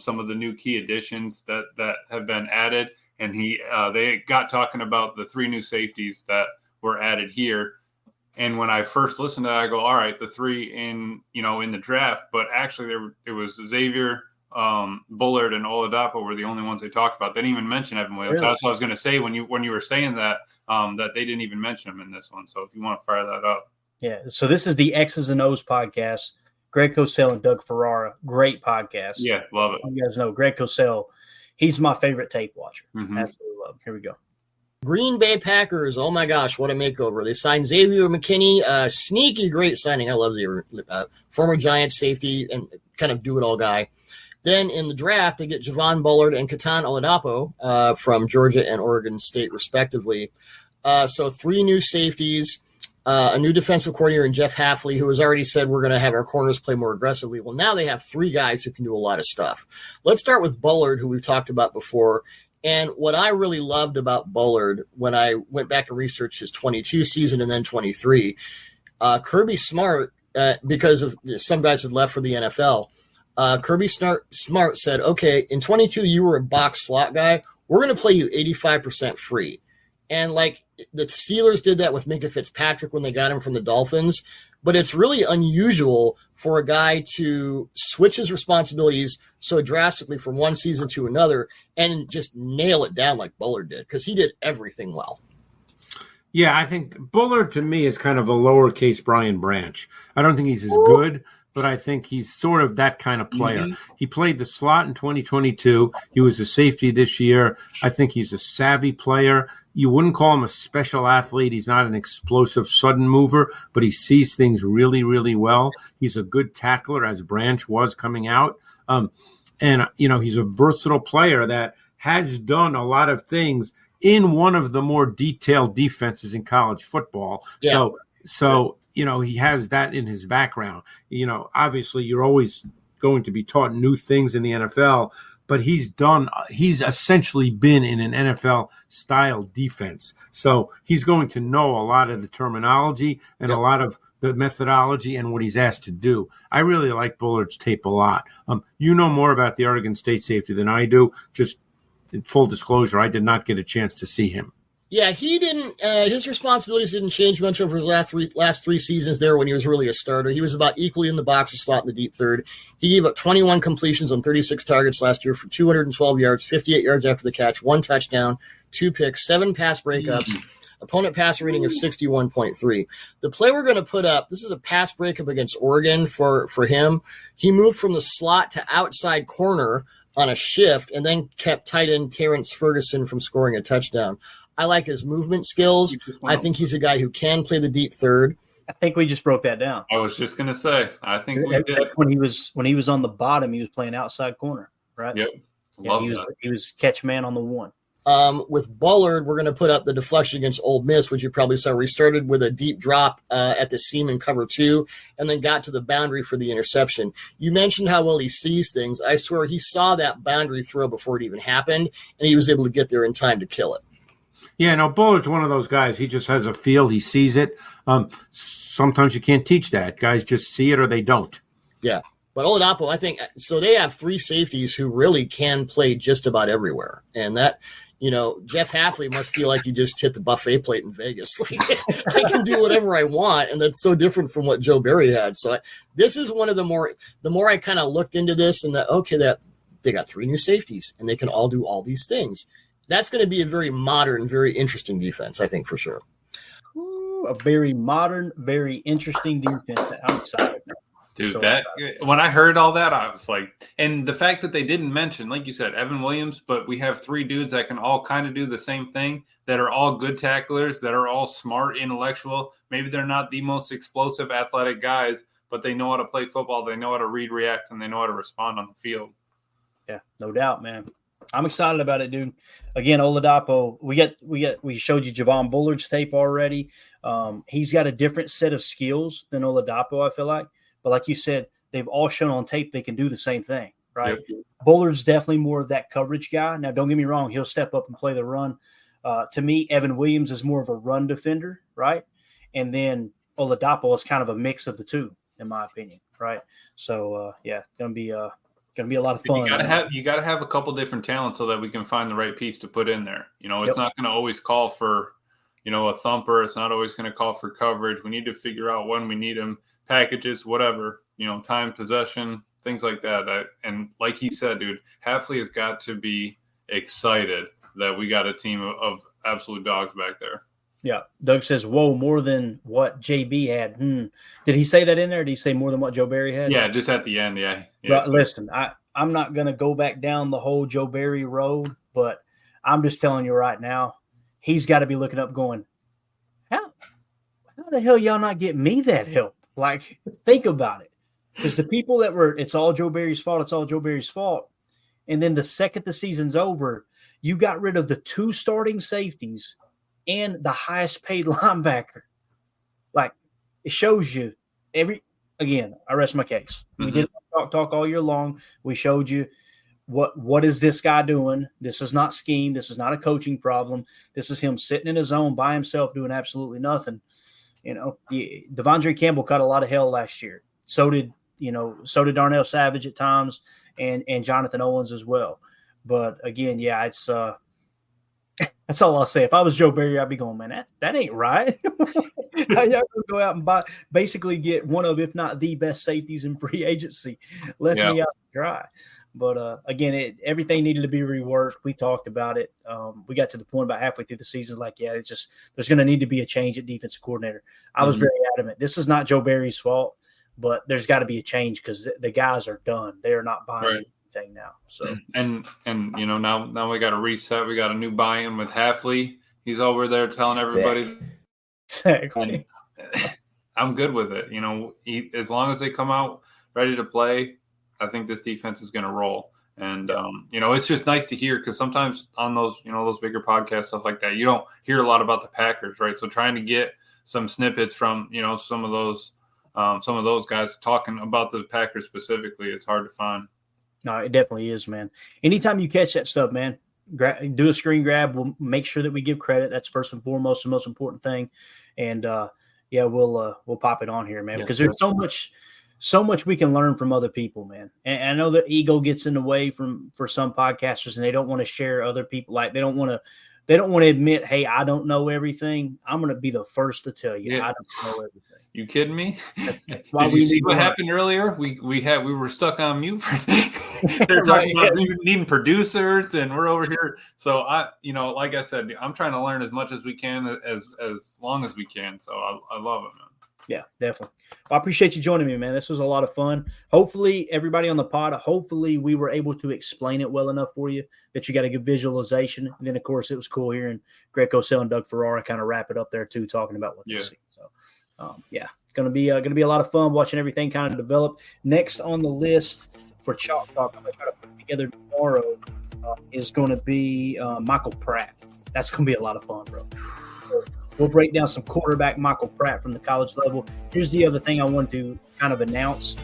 some of the new key additions that have been added, and they got talking about the 3 new safeties that were added here. And when I first listened to that, I go, all right, the 3 in the draft, but actually it was Xavier, Bullard, and Oladapo were the only ones they talked about. They didn't even mention Evan Williams. Really? That's what I was going to say when you were saying that, that they didn't even mention him in this one. So if you want to fire that up. Yeah. So this is the X's and O's podcast. Greg Cosell and Doug Ferrara. Great podcast. Yeah. Love it. You guys know Greg Cosell. He's my favorite tape watcher. Mm-hmm. Absolutely love him. Here we go. Green Bay Packers. Oh my gosh, what a makeover. They signed Xavier McKinney. Sneaky great signing. I love Xavier. Former Giants safety and kind of do-it-all guy. Then in the draft, they get Javon Bullard and Kitan Oladapo from Georgia and Oregon State, respectively. So 3 new safeties, a new defensive coordinator in Jeff Hafley, who has already said we're going to have our corners play more aggressively. Well, now they have 3 guys who can do a lot of stuff. Let's start with Bullard, who we've talked about before. And what I really loved about Bullard when I went back and researched his 22 season and then 23, Kirby Smart, because of some guys had left for the NFL, Kirby Smart said, okay, in 22, you were a box slot guy. We're going to play you 85% free. And like the Steelers did that with Minka Fitzpatrick when they got him from the Dolphins. But it's really unusual for a guy to switch his responsibilities so drastically from one season to another and just nail it down like Bullard did, because he did everything well. Yeah, I think Bullard to me is kind of a lowercase Brian Branch. I don't think he's as good, but I think he's sort of that kind of player. Mm-hmm. He played the slot in 2022. He was a safety this year. I think he's a savvy player. You wouldn't call him a special athlete. He's not an explosive, sudden mover, but he sees things really, really well. He's a good tackler, as Branch was coming out. And he's a versatile player that has done a lot of things in one of the more detailed defenses in college football. Yeah. So he has that in his background. Obviously you're always going to be taught new things in the NFL, but he's essentially been in an NFL style defense. So he's going to know a lot of the terminology and a lot of the methodology and what he's asked to do. I really like Bullard's tape a lot. You know more about the Oregon State safety than I do. Just in full disclosure, I did not get a chance to see him. Yeah, he didn't. His responsibilities didn't change much over his last three seasons there when he was really a starter. He was about equally in the box and slot in the deep third. He gave up 21 completions on 36 targets last year for 212 yards, 58 yards after the catch, 1 touchdown, 2 picks, 7 pass breakups, opponent pass rating of 61.3. The play we're going to put up, this is a pass breakup against Oregon for him. He moved from the slot to outside corner on a shift and then kept tight end Terrence Ferguson from scoring a touchdown. I like his movement skills. I think he's a guy who can play the deep third. I think we just broke that down. I was just going to say, I think we did. When he was on the bottom, he was playing outside corner, right? Yep. He was catch man on the one. With Bullard, we're going to put up the deflection against Ole Miss, which you probably saw. We started with a deep drop at the seam in cover 2 and then got to the boundary for the interception. You mentioned how well he sees things. I swear he saw that boundary throw before it even happened, and he was able to get there in time to kill it. Yeah, no, Bullard's one of those guys. He just has a feel. He sees it. Sometimes you can't teach that. Guys just see it or they don't. Yeah. But Oladapo, I think, so they have 3 safeties who really can play just about everywhere. And that, Jeff Hafley must feel like he just hit the buffet plate in Vegas. Like, I can do whatever I want. And that's so different from what Joe Barry had. So this is one of the more I kind of looked into this and that they got 3 new safeties and they can all do all these things. That's going to be a very modern, very interesting defense, I think, for sure. Ooh, a very modern, very interesting defense. I'm excited. Dude, So when I heard all that, I was like, and the fact that they didn't mention, like you said, Evan Williams, but we have 3 dudes that can all kind of do the same thing, that are all good tacklers, that are all smart, intellectual. Maybe they're not the most explosive, athletic guys, but they know how to play football. They know how to read, react, and they know how to respond on the field. Yeah, no doubt, man. I'm excited about it, dude. Again, Oladapo, we showed you Javon Bullard's tape already. He's got a different set of skills than Oladapo, I feel like. But like you said, they've all shown on tape they can do the same thing, right? Yep. Bullard's definitely more of that coverage guy. Now, don't get me wrong. He'll step up and play the run. To me, Evan Williams is more of a run defender, right? And then Oladapo is kind of a mix of the two, in my opinion, right? So, going to be a lot of fun. You got to have a couple different talents so that we can find the right piece to put in there. It's not going to always call for, a thumper. It's not always going to call for coverage. We need to figure out when we need them, packages, whatever, time, possession, things like that. And like he said, dude, Hafley has got to be excited that we got a team of absolute dogs back there. Yeah. Doug says, whoa, more than what JB had. Did he say that in there? Or did he say more than what Joe Barry had? Yeah, just at the end, yeah. But listen, I'm not going to go back down the whole Joe Barry road, but I'm just telling you right now, he's got to be looking up going, how the hell y'all not get me that help? Like, think about it. Because the people that were, it's all Joe Barry's fault, it's all Joe Barry's fault. And then the second the season's over, you got rid of the 2 starting safeties and the highest paid linebacker. Like, it shows you again, I rest my case. We did talk all year long. We showed you what is this guy doing? This is not scheme. This is not a coaching problem. This is him sitting in his zone by himself doing absolutely nothing. Devondre Campbell caught a lot of hell last year. So did Darnell Savage at times and Jonathan Owens as well. But again, yeah, it's that's all I'll say. If I was Joe Barry, I'd be going, man, that ain't right. How y'all gonna go out and basically get one of, if not the best safeties in free agency? Left me out to dry. But again, everything needed to be reworked. We talked about it. We got to the point about halfway through the season, like, it's just there's going to need to be a change at defensive coordinator. I was very adamant. This is not Joe Barry's fault, but there's got to be a change because the guys are done. They are not buying anything now. So and now we got a reset. We got a new buy-in with Hafley. He's over there telling everybody. Exactly. I'm good with it. As long as they come out ready to play, I think this defense is going to roll. And, it's just nice to hear because sometimes on those, those bigger podcasts, stuff like that, you don't hear a lot about the Packers, right? So trying to get some snippets from, some of those guys talking about the Packers specifically is hard to find. No, it definitely is, man. Anytime you catch that stuff, man, do a screen grab. We'll make sure that we give credit. That's first and foremost, the most important thing. And, we'll pop it on here, man, because there's so much we can learn from other people, man. And I know that ego gets in the way for some podcasters and they don't want to share other people. Like they don't want to admit, hey, I don't know everything. I'm going to be the first to tell you I don't know everything. You kidding me? That's why Did you see what happened earlier? We were stuck on mute. They're talking about needing producers, and we're over here. So like I said, I'm trying to learn as much as we can, as long as we can. So I love it, man. Yeah, definitely. Well, I appreciate you joining me, man. This was a lot of fun. Hopefully, everybody on the pod, we were able to explain it well enough for you that you got a good visualization. And then, of course, it was cool hearing Greg Cosell and Doug Ferrara kind of wrap it up there, too, talking about what they see. So, going to be a lot of fun watching everything kind of develop. Next on the list for Chalk Talk, I'm going to try to put together tomorrow, is going to be Michael Pratt. That's going to be a lot of fun, bro. We'll break down some quarterback Michael Pratt from the college level. Here's the other thing I want to kind of announce.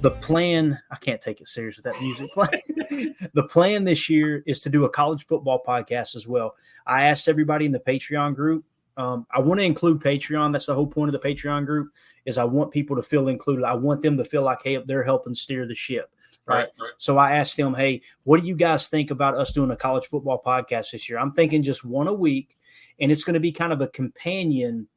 The plan, I can't take it serious with that music playing. The plan this year is to do a college football podcast as well. I asked everybody in the Patreon group I want to include Patreon. That's the whole point of the Patreon group is I want people to feel included. I want them to feel like, hey, they're helping steer the ship. Right. So I asked them, hey, what do you guys think about us doing a college football podcast this year? I'm thinking just one a week, and it's going to be kind of a companion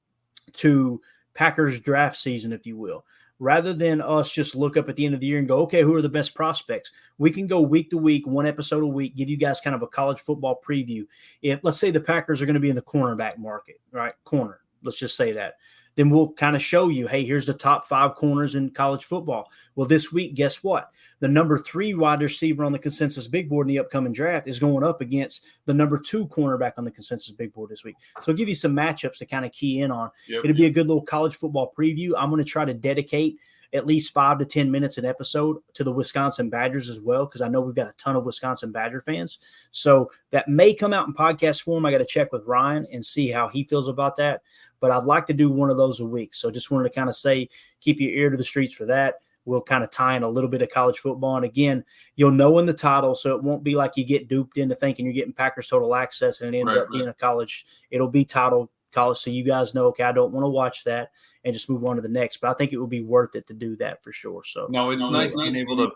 to Packers draft season, if you will. Rather than us just look up at the end of the year and go, okay, who are the best prospects? We can go week to week, one episode a week, give you guys kind of a college football preview. If let's say the Packers are going to be in the cornerback market, right? Corner, let's just say that. Then we'll kind of show you, hey, here's the top 5 corners in college football. Well, this week, guess what? The number 3 wide receiver on the consensus big board in the upcoming draft is going up against the number 2 cornerback on the consensus big board this week. So I'll give you some matchups to kind of key in on. Yep. It'll be a good little college football preview. I'm going to try to dedicate at least 5 to 10 minutes an episode to the Wisconsin Badgers as well, because I know we've got a ton of Wisconsin Badger fans. So that may come out in podcast form. I got to check with Ryan and see how he feels about that. But I'd like to do one of those a week. So just wanted to kind of say, keep your ear to the streets for that. We'll kind of tie in a little bit of college football. And again, you'll know in the title, so it won't be like you get duped into thinking you're getting Packers Total Access and it ends up being a college. It'll be titled college, so you guys know, okay, I don't want to watch that and just move on to the next. But I think it would be worth it to do that for sure. So no, it's nice being able to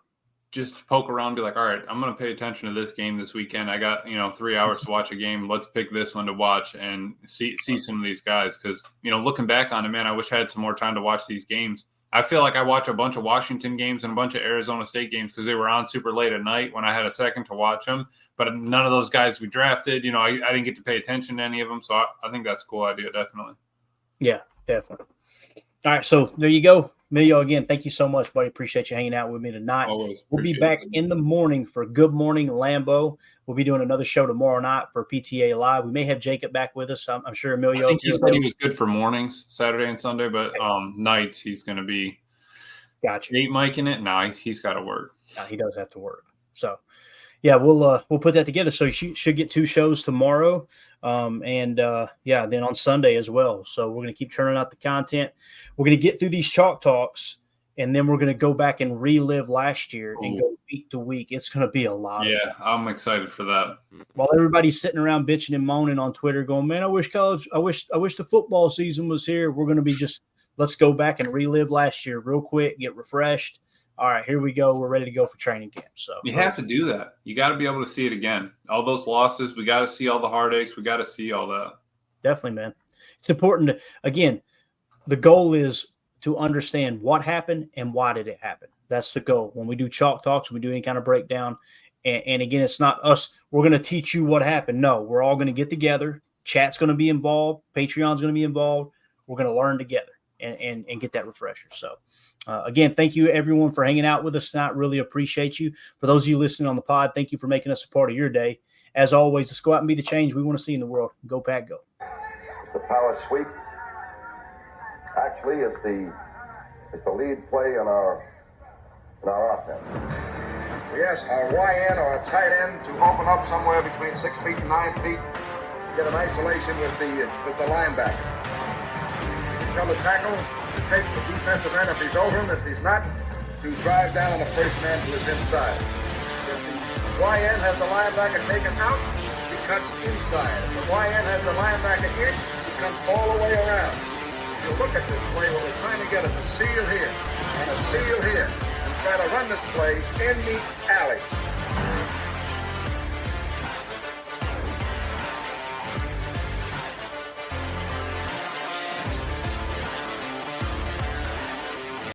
just poke around and be like, all right, I'm going to pay attention to this game this weekend. I got, 3 hours to watch a game. Let's pick this one to watch and see some of these guys. Because, looking back on it, man, I wish I had some more time to watch these games. I feel like I watch a bunch of Washington games and a bunch of Arizona State games because they were on super late at night when I had a second to watch them. But none of those guys we drafted, I didn't get to pay attention to any of them. So I think that's a cool idea, definitely. Yeah, definitely. All right, so there you go. Emilio, again, thank you so much, buddy. Appreciate you hanging out with me tonight. Always. We'll be back in the morning for Good Morning Lambeau. We'll be doing another show tomorrow night for PTA Live. We may have Jacob back with us. I'm sure Emilio. I think he said he was good for mornings, Saturday and Sunday, but nights he's going to be. Gotcha. Nate Mike in it. No, he's got to work. Yeah, he does have to work. So, yeah, we'll put that together. So you should get 2 shows tomorrow, and then on Sunday as well. So we're going to keep churning out the content. We're going to get through these chalk talks, and then we're going to go back and relive last year and go week to week. It's going to be a lot. Yeah, of fun. I'm excited for that. While everybody's sitting around bitching and moaning on Twitter, going, "Man, I wish the football season was here." We're going to be just let's go back and relive last year real quick, get refreshed. All right, here we go. We're ready to go for training camp. So you have to do that. You got to be able to see it again. All those losses, we got to see all the heartaches. We got to see all that. Definitely, man. It's important to, again, the goal is to understand what happened and why did it happen. That's the goal. When we do chalk talks, we do any kind of breakdown. And again, it's not us. We're going to teach you what happened. No, we're all going to get together. Chat's going to be involved. Patreon's going to be involved. We're going to learn together and get that refresher. So, again, thank you, everyone, for hanging out with us tonight. Really appreciate you. For those of you listening on the pod, thank you for making us a part of your day. As always, let's go out and be the change we want to see in the world. Go, Pack, go. The power sweep. Actually, it's the lead play in our offense. We ask our YN or a tight end to open up somewhere between 6 feet and 9 feet. Get an isolation with the linebacker. Tell the tackle to take the defensive end if he's over him. If he's not, to drive down on the first man to his inside. If the YN has the linebacker taken out, he cuts inside. If the YN has the linebacker in, he comes all the way around. If you look at this play, what we're trying to get is a seal here and a seal here, and try to run this play in the alley.